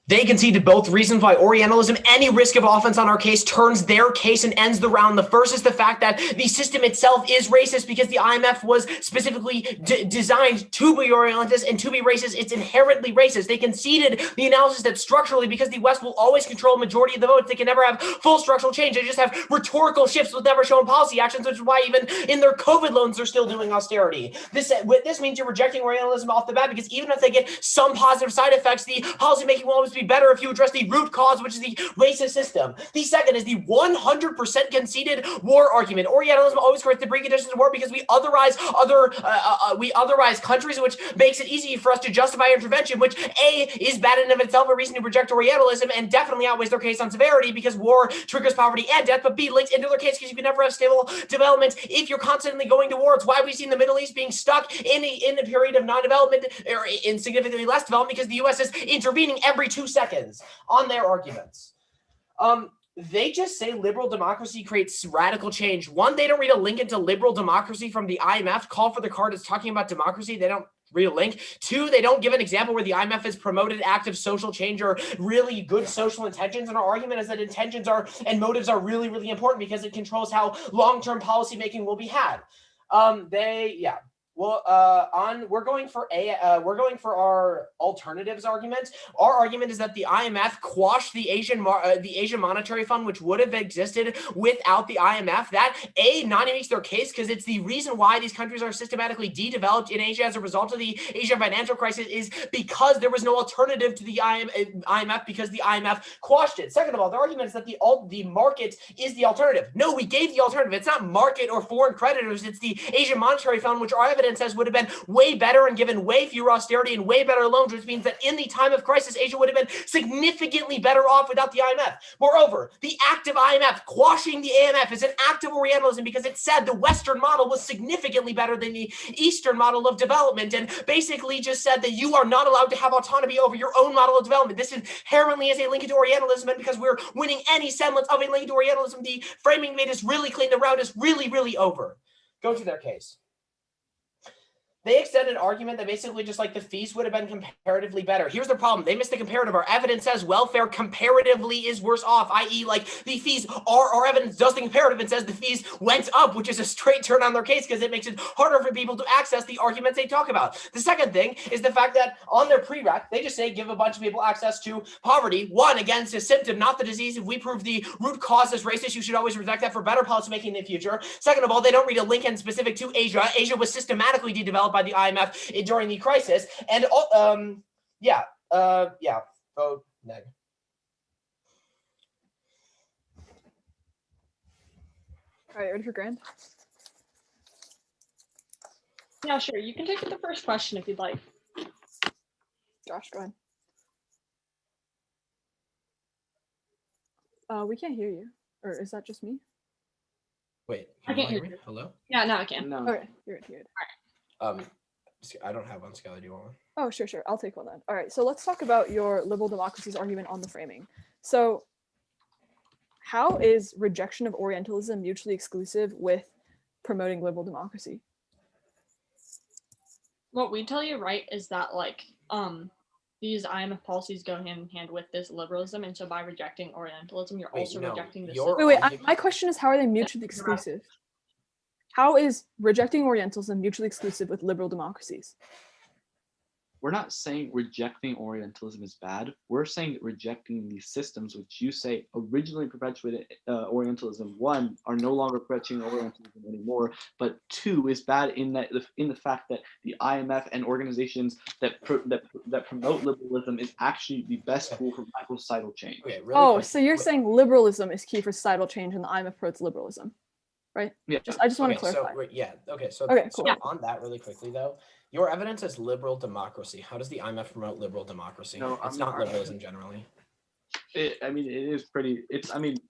They conceded both reasons why Orientalism, any risk of offense on our case, turns their case and ends the round. The first is the fact that the system itself is racist because the IMF was specifically designed to be Orientalist, and to be racist, it's inherently racist. They conceded the analysis that structurally, because the West will always control a majority of the votes, they can never have full structural change. They just have rhetorical shifts with never shown policy actions, which is why even in their COVID loans, they're still doing austerity. This means you're rejecting Orientalism off the bat, because even if they get some positive side effects, the policymaking will always be better if you address the root cause, which is the racist system. The second is the 100% conceded war argument. Orientalism always creates the preconditions of war because we otherize countries, which makes it easy for us to justify intervention, which A, is bad in and of itself a reason to reject Orientalism, and definitely outweighs their case on severity because war triggers poverty and death, but B, links into their case because you can never have stable development if you're constantly going to war. It's why we've seen the Middle East being stuck in a period of non-development or in significantly less development because the U.S. is intervening every 2 seconds on their arguments. They just say liberal democracy creates radical change. One, they don't read a link into liberal democracy from the IMF. Call for the card is talking about democracy. They don't read a link. Two, they don't give an example where the IMF has promoted active social change or really good social intentions. And our argument is that intentions are and motives are really, really important because it controls how long-term policy making will be had. We're going for our alternatives argument. Our argument is that the IMF quashed the Asian Monetary Fund, which would have existed without the IMF. That not only makes their case because it's the reason why these countries are systematically developed in Asia as a result of the Asian financial crisis is because there was no alternative to the IMF because the IMF quashed it. Second of all, the argument is that the market is the alternative. No, we gave the alternative. It's not market or foreign creditors. It's the Asian Monetary Fund, which our evidence says would have been way better and given way fewer austerity and way better loans, which means that in the time of crisis, Asia would have been significantly better off without the IMF. Moreover, the act of IMF quashing the AMF is an act of Orientalism because it said the Western model was significantly better than the Eastern model of development and basically just said that you are not allowed to have autonomy over your own model of development. This inherently is a link to Orientalism, and because we're winning any semblance of a link to Orientalism, the framing made is really clean. The round is really, really over. Go to their case. They extended an argument that basically just like the fees would have been comparatively better. Here's the problem. They missed the comparative. Our evidence says welfare comparatively is worse off, i.e. like the fees are, our evidence does the comparative and says the fees went up, which is a straight turn on their case because it makes it harder for people to access the arguments they talk about. The second thing is the fact that on their prereq, they just say give a bunch of people access to poverty. One, again, it's a symptom, not the disease. If we prove the root cause is racist, you should always reject that for better policymaking in the future. Second of all, they don't read a link in specific to Asia. Asia was systematically developed by the IMF during the crisis, and vote neg. All right, ready for grand? Yeah, sure. You can take the first question if you'd like. Josh, go ahead. We can't hear you. Or is that just me? Wait, I can't hear me? you. Hello? Yeah, now I can. No. Okay, you're good. I don't have one, Skylar. Do you want one? Oh, sure. I'll take one then. All right, so let's talk about your liberal democracy's argument on the framing. So how is rejection of Orientalism mutually exclusive with promoting liberal democracy? What we tell you, right, is that like these IMF policies go hand in hand with this liberalism, and so by rejecting Orientalism, you're also rejecting this. Wait, my question is, how are they mutually exclusive? How is rejecting Orientalism mutually exclusive with liberal democracies? We're not saying rejecting Orientalism is bad. We're saying rejecting these systems, which you say originally perpetuated Orientalism, one, are no longer perpetuating Orientalism anymore, but two, is bad in the fact that the IMF and organizations that promote liberalism is actually the best tool for radical societal change. Okay, really quick. So you're saying liberalism is key for societal change and the IMF promotes liberalism, right? Yeah. I just want to Okay, clarify. So Okay, cool. So on that really quickly though, your evidence is liberal democracy. How does the IMF promote liberal democracy? No, it's not liberalism generally.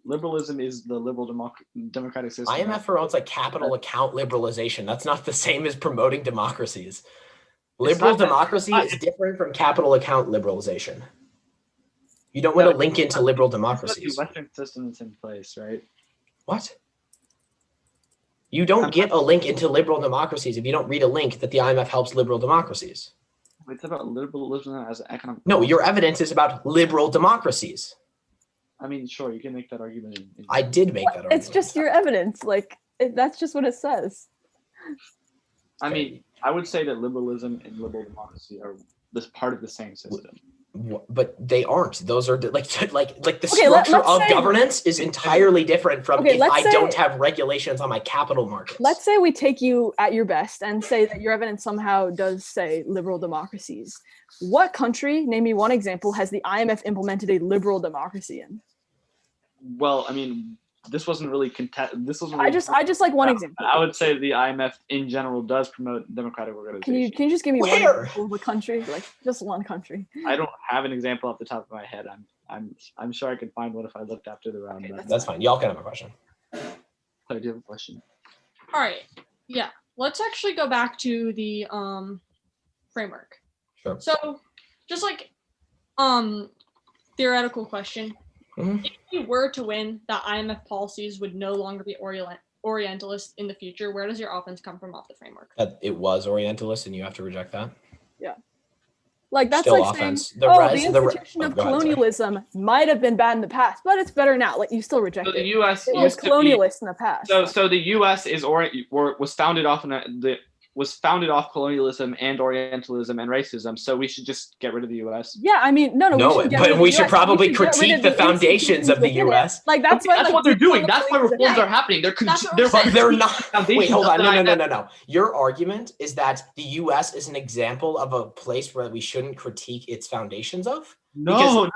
Liberalism is the liberal democratic system. IMF promotes like capital account liberalization. That's not the same as promoting democracies. Liberal democracy is different from capital account liberalization. You don't want to link into liberal democracies. The Western system that's in place, right? What? You don't get a link into liberal democracies if you don't read a link that the IMF helps liberal democracies. It's about liberalism as an economic. No, your evidence is about liberal democracies. I mean, sure, you can make that argument. I did make that argument. It's just your evidence. That's just what it says. I mean, I would say that liberalism and liberal democracy are this part of the same system. But they aren't. Those are like the structure of governance is entirely different from if I don't have regulations on my capital markets. Let's say we take you at your best and say that your evidence somehow does say liberal democracies. What country, name me one example, has the IMF implemented a liberal democracy in? Well, I mean, this wasn't really I just like one example. I would say the IMF in general does promote democratic organization. Can you just give me one example of a country, like just one country? I don't have an example off the top of my head. I'm sure I could find one if I looked after the round. Okay, that's fine. Y'all can have a question. I do have a question. All right. Yeah. Let's actually go back to the framework. Sure. So, just like theoretical question. If you were to win, the IMF policies would no longer be Orientalist in the future. Where does your offense come from off the framework? That it was Orientalist, and you have to reject that. Like that's Still like offense. saying, The oh, res- the the re- institution oh, of go ahead, sorry. colonialism might have been bad in the past, but it's better now. Like you still reject So the it. U.S. It was used to be- colonialist in the past. So the U.S. was founded off colonialism and Orientalism and racism. So we should just get rid of the U.S. Yeah, I mean, no, No, we should get but rid of we the should US. probably should get rid critique of the foundations of the institutions within it. US. Like that's Okay, why, that's like, what they're doing. decolonization- That's why reforms Yeah. are happening. That's what They're we're But saying. they're not. foundations Wait, hold of on. the No. IMF. Your argument is that the U.S. is an example of a place where we shouldn't critique its foundations of. No,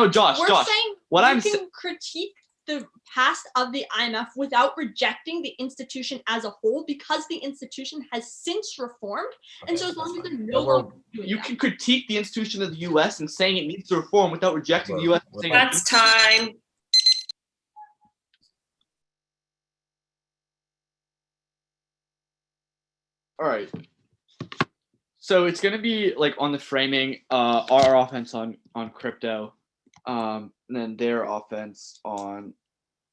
Josh. We're Josh. saying what you I'm can critique the past of the IMF without rejecting the institution as a whole because the institution has since reformed. And so as long as they're no longer doing You that. can critique the institution of the U.S. and saying it needs to reform without rejecting the U.S. and saying That's time. All right. So it's gonna be like on the framing, our offense on crypto, and then their offense on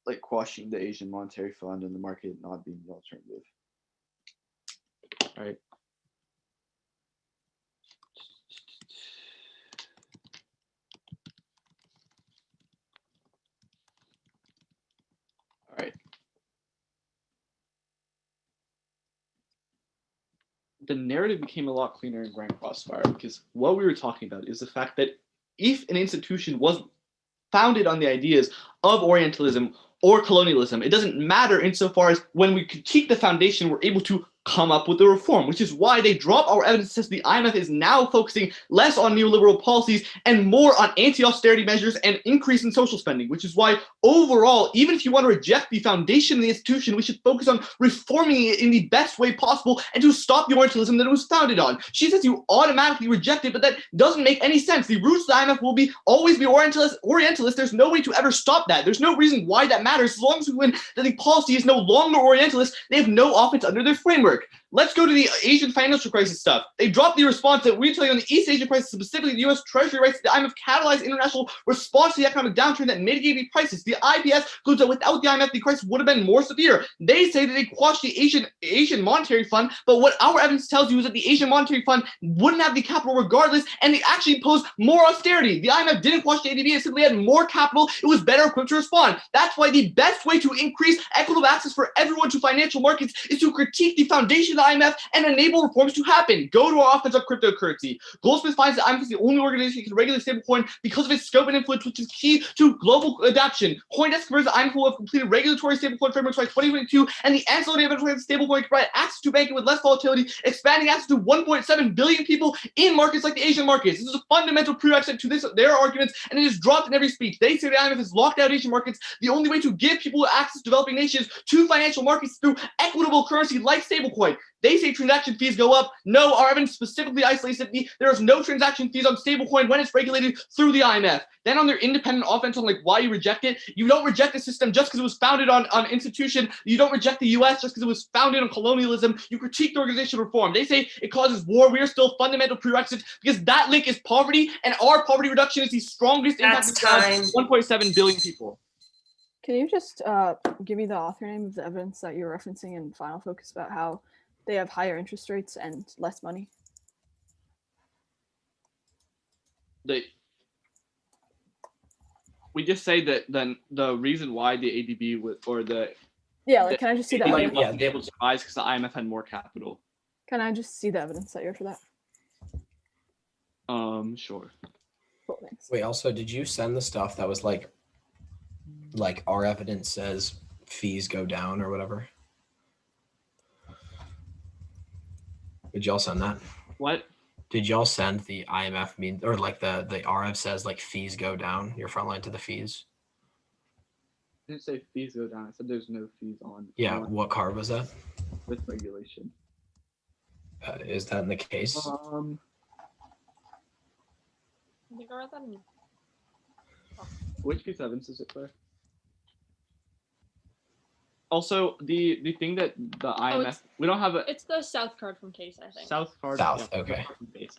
like quashing the Asian Monetary Fund and the market not being the alternative. All right. All right. The narrative became a lot cleaner in Grand Crossfire because what we were talking about is the fact that if an institution was founded on the ideas of Orientalism or colonialism, it doesn't matter insofar as when we critique the foundation, we're able to come up with a reform, which is why they drop our evidence that says the IMF is now focusing less on neoliberal policies and more on anti-austerity measures and increase in social spending, which is why overall, even if you want to reject the foundation of the institution, we should focus on reforming it in the best way possible and to stop the Orientalism that it was founded on. She says you automatically reject it, but that doesn't make any sense. The roots of the IMF will always be Orientalist. There's no way to ever stop that. There's no reason why that matters. As long as we win that the policy is no longer Orientalist, they have no offense under their framework. Let's go to the Asian financial crisis stuff. They dropped the response that we tell you on the East Asian crisis, specifically the U.S. Treasury writes the IMF catalyzed international response to the economic downturn that mitigated the crisis. The IPS concludes that without the IMF, the crisis would have been more severe. They say that they quashed the Asian Monetary Fund, but what our evidence tells you is that the Asian Monetary Fund wouldn't have the capital regardless, and they actually imposed more austerity. The IMF didn't quash the ADB, it simply had more capital. It was better equipped to respond. That's why the best way to increase equitable access for everyone to financial markets is to critique the foundation of the IMF and enable reforms to happen. Go to our offense of cryptocurrency. Goldsmith finds that IMF is the only organization that can regulate stablecoin because of its scope and influence, which is key to global adoption. CoinDesk confirms that IMF will have completed regulatory stablecoin frameworks by 2022, and the ancillary eventually stablecoin can provide access to banking with less volatility, expanding access to 1.7 billion people in markets like the Asian markets. This is a fundamental prerequisite to their arguments, and it is dropped in every speech. They say the IMF has locked out Asian markets. The only way to give people access to developing nations to financial markets is through equitable currency like stablecoin. They say transaction fees go up. No, our evidence specifically isolates that there is no transaction fees on stablecoin when it's regulated through the IMF. Then on their independent offense on like why you reject it, you don't reject the system just because it was founded on institution. You don't reject the U.S. just because it was founded on colonialism. You critique the organization reform. They say it causes war. We are still fundamental prerequisites because that link is poverty, and our poverty reduction is the strongest impact That's of 1.7 billion people. Can you just give me the author name of the evidence that you're referencing in Final Focus about how they have higher interest rates and less money? We just say that then the reason why the ADB Can I just see that? like Evidence? wasn't able to rise because the IMF had more capital. Can I just see the evidence that you're for that? Sure. Cool, thanks. Wait, also, did you send the stuff that was like our evidence says fees go down or whatever? Did y'all send that? What? Did y'all send the IMF or like the RF says like fees go down, your front line to the fees? I didn't say fees go down. I said there's no fees on. Yeah, what card was that? With regulation. Is that in the case? I think I read that in Which piece of evidence is it for? Also, the thing that the IMF it's- we don't have a It's the South card from Case, I think. South card. South, yeah, okay. base.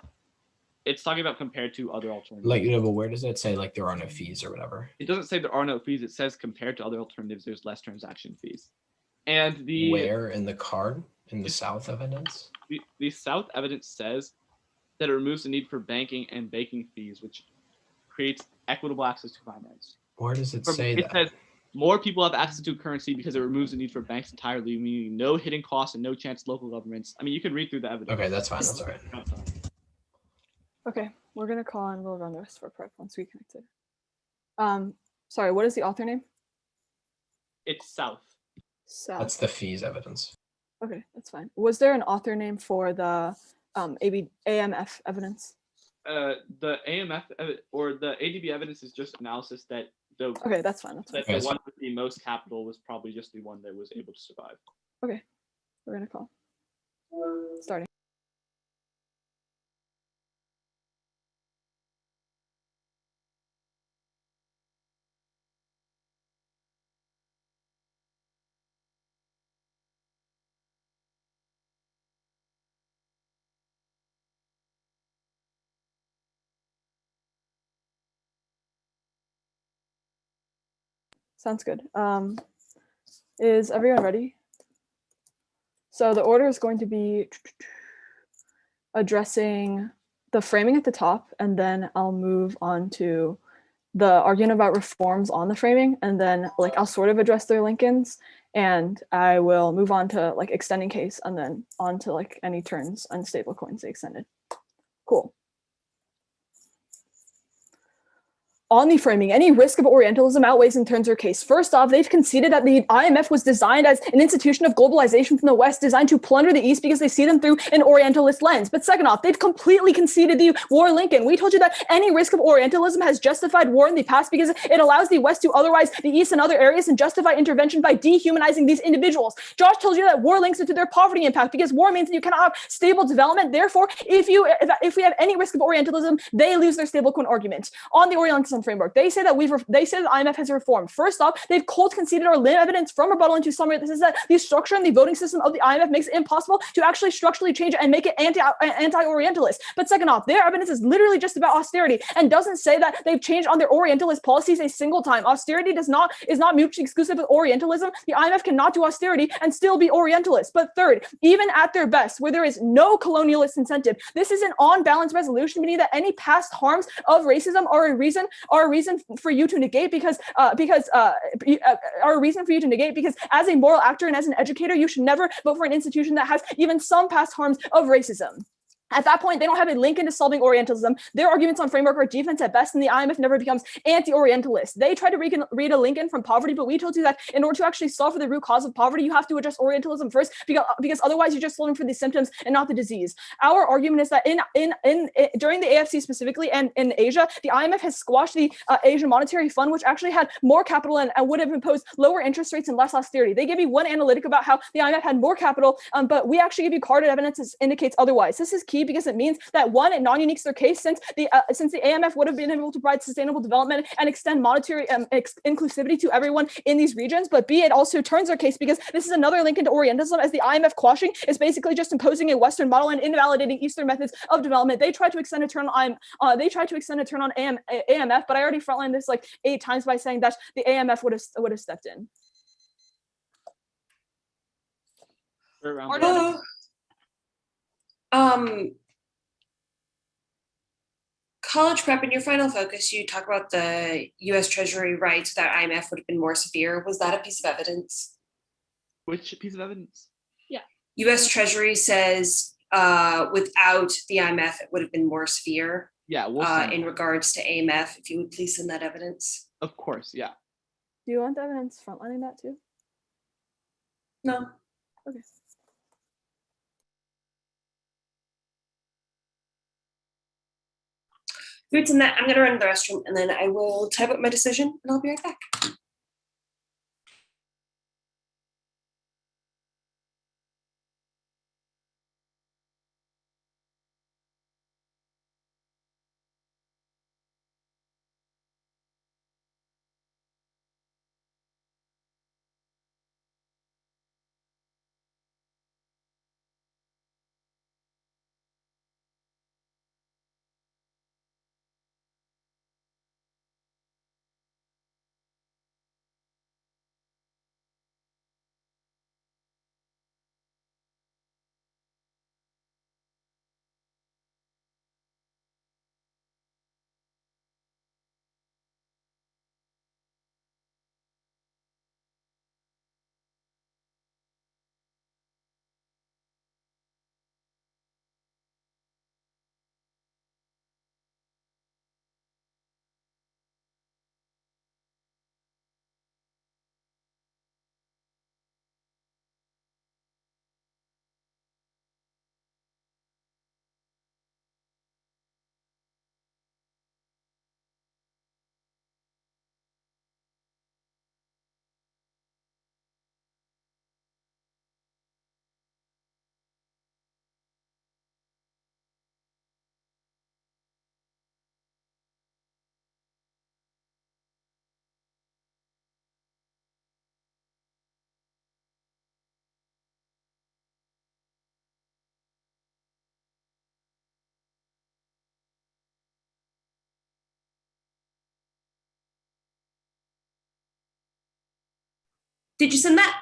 it's talking about compared to other alternatives. Like, but where does it say like there are no fees or whatever? It doesn't say there are no fees. It says compared to other alternatives, there's less transaction fees. And the Where in the card? In the South evidence? the South evidence says that it removes the need for banking and banking fees, which creates equitable access to finance. Where does it say It that? says more people have access to currency because it removes the need for banks entirely, meaning no hidden costs and no chance local governments. I mean, you can read through the evidence. Okay, that's fine. That's all right. Okay, we're gonna call and we'll run the rest of our prep once we connected. Sorry, what is the author name? It's South. South. That's the fees evidence. Okay, that's fine. Was there an author name for the AMF evidence? The AMF or the ADB evidence is just analysis that the Okay, that's fine. That's fine. that the one with the most capital was probably just the one that was able to survive. Okay, we're gonna call. Starting. Sounds good. Is everyone ready? So the order is going to be addressing the framing at the top, and then I'll move on to the argument about reforms on the framing, and then like I'll sort of address their Lincolns, and I will move on to like extending case, and then on to like any turns on stable coins they extended. Cool. On the framing, any risk of Orientalism outweighs in turns or case. First off, they've conceded that the IMF was designed as an institution of globalization from the West, designed to plunder the East because they see them through an Orientalist lens. But second off, they've completely conceded the war Lincoln. We told you that any risk of Orientalism has justified war in the past because it allows the West to otherwise the East and other areas and justify intervention by dehumanizing these individuals. Josh told you that war links into their poverty impact because war means that you cannot have stable development. Therefore, if we have any risk of Orientalism, they lose their stablecoin argument. On the Orientalism framework, they say that the IMF has reformed. First off, they've cold conceded our limb evidence from rebuttal into summary. This is that the structure and the voting system of the IMF makes it impossible to actually structurally change it and make it anti-Orientalist. But second off, their evidence is literally just about austerity and doesn't say that they've changed on their Orientalist policies a single time. Austerity is not mutually exclusive with Orientalism. The IMF cannot do austerity and still be Orientalist. But third, even at their best, where there is no colonialist incentive, this is an on-balance resolution, meaning that any past harms of racism are a reason for you to negate because as a moral actor and as an educator, you should never vote for an institution that has even some past harms of racism. At that point, they don't have a link into solving Orientalism. Their arguments on framework are defense at best, and the IMF never becomes anti-Orientalist. They try to read a Lincoln from poverty, but we told you that in order to actually solve for the root cause of poverty, you have to address Orientalism first, because otherwise you're just solving for the symptoms and not the disease. Our argument is that during the AFC specifically and in Asia, the IMF has squashed the Asian Monetary Fund, which actually had more capital and would have imposed lower interest rates and less austerity. They give you one analytic about how the IMF had more capital, but we actually give you carded evidence that indicates otherwise. This is key because it means that one, it non-uniques their case since the AMF would have been able to provide sustainable development and extend monetary inclusivity to everyone in these regions. But B, it also turns their case because this is another link into Orientalism, as the IMF quashing is basically just imposing a Western model and invalidating Eastern methods of development. They try to extend a turn on AMF, but I already frontlined this like 8 times by saying that the AMF would have stepped in. College prep, in your final focus, you talk about the U.S. Treasury rights that IMF would have been more severe. Was that a piece of evidence? Which piece of evidence? Yeah. U.S. Treasury says without the IMF, it would have been more severe. Yeah, we'll send in regards to AMF, if you would please send that evidence. Of course, yeah. Do you want the evidence frontlining that too? No. Okay. Roots in that, I'm going to run to the restroom and then I will type up my decision and I'll be right back. Did you send that?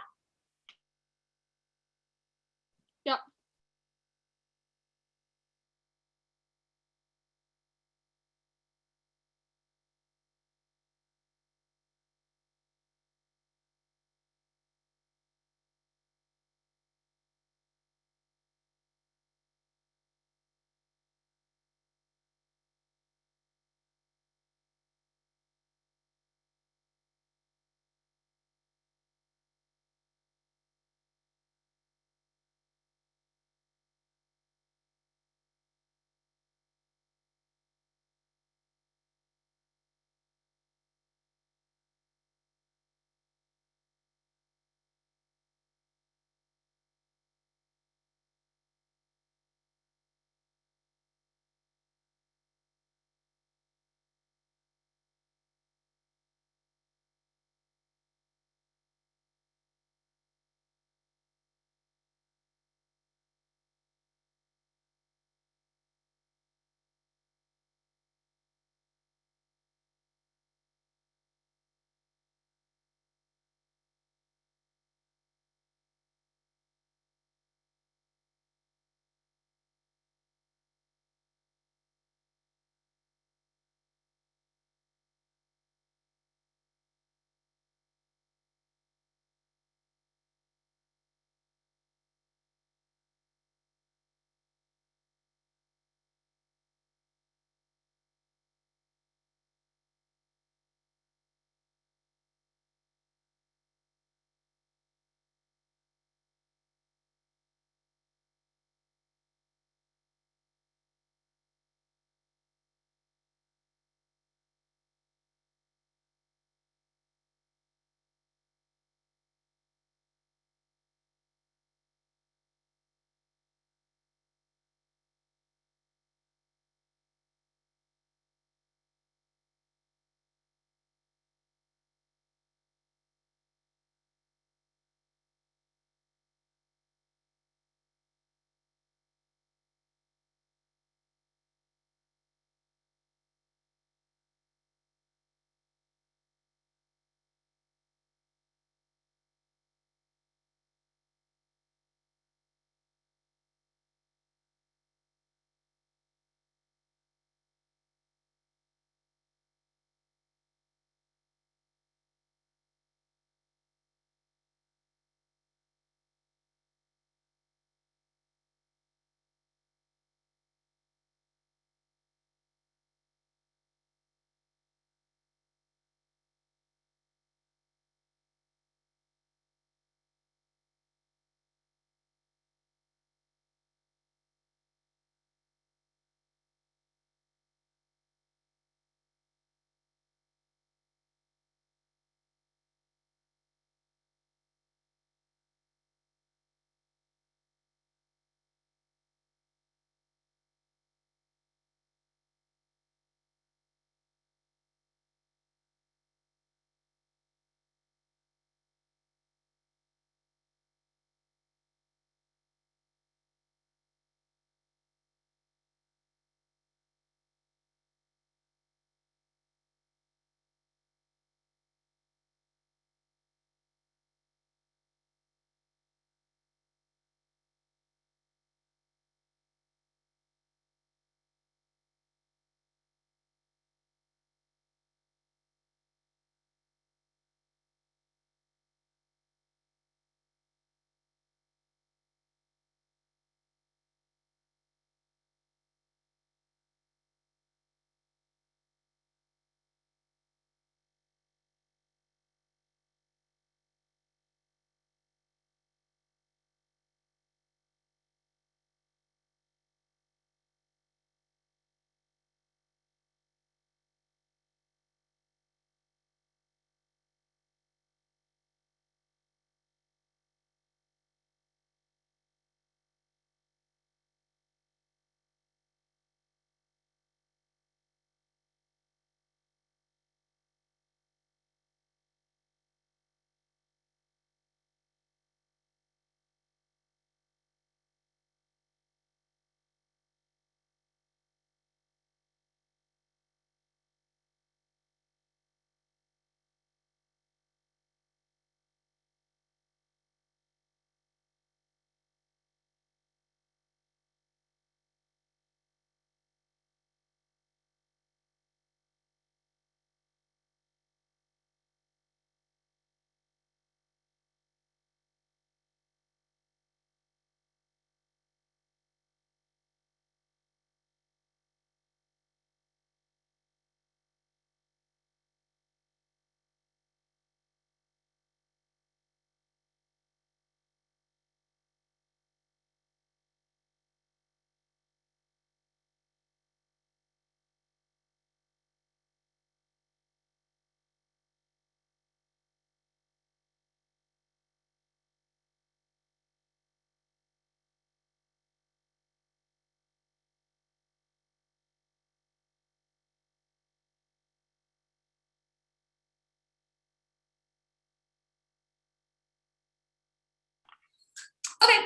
Okay.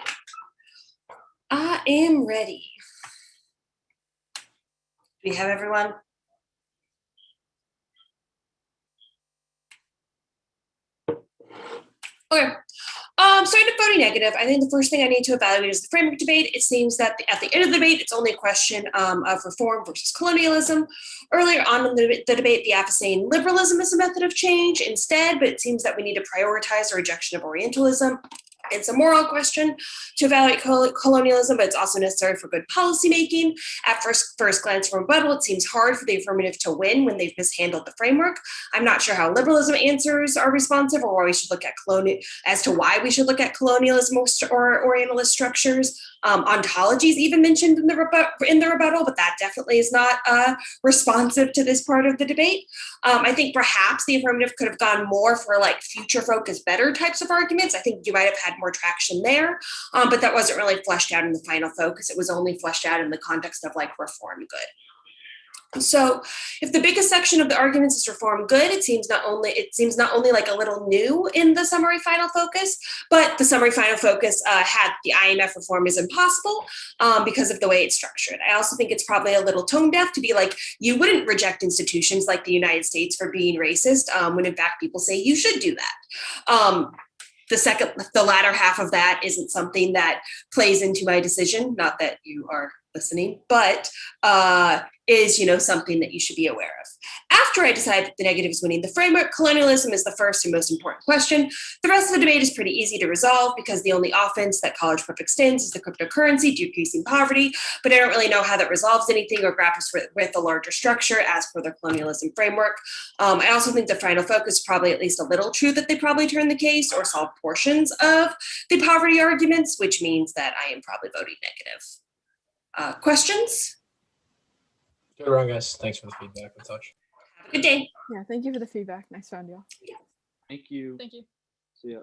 I am ready. Do we have everyone? Okay. Starting with voting negative, I think the first thing I need to evaluate is the framework debate. It seems that at the end of the debate, it's only a question of reform versus colonialism. Earlier on in the debate, the AF is saying liberalism is a method of change instead, but it seems that we need to prioritize the rejection of Orientalism. It's a moral question to evaluate colonialism, but it's also necessary for good policymaking. At first glance from rebuttal, it seems hard for the affirmative to win when they've mishandled the framework. I'm not sure how liberalism answers are responsive, or why we should look at why we should look at colonialism or Orientalist structures. Ontology is even mentioned in the rebuttal, but that definitely is not responsive to this part of the debate. I think perhaps the affirmative could have gone more for like future focused better types of arguments. I think you might have had more traction there, but that wasn't really fleshed out in the final focus. It was only fleshed out in the context of like reform good. So if the biggest section of the arguments is reform good, it seems not only like a little new in the summary final focus, but the summary final focus had the IMF reform is impossible because of the way it's structured. I also think it's probably a little tone deaf to be like, you wouldn't reject institutions like the United States for being racist, when in fact people say you should do that. The latter half of that isn't something that plays into my decision, not that you are listening, but is something that you should be aware of. After I decide that the negative is winning the framework, colonialism is the first and most important question. The rest of the debate is pretty easy to resolve because the only offense that college prep extends is the cryptocurrency decreasing poverty, but I don't really know how that resolves anything or grapples with the larger structure as per the colonialism framework. I also think the final focus is probably at least a little true that they probably turn the case or solve portions of the poverty arguments, which means that I am probably voting negative. Questions? Good run, guys. Thanks for the feedback and such. Have a good day. Yeah, thank you for the feedback. Nice found y'all. Thank you. Thank you. See ya.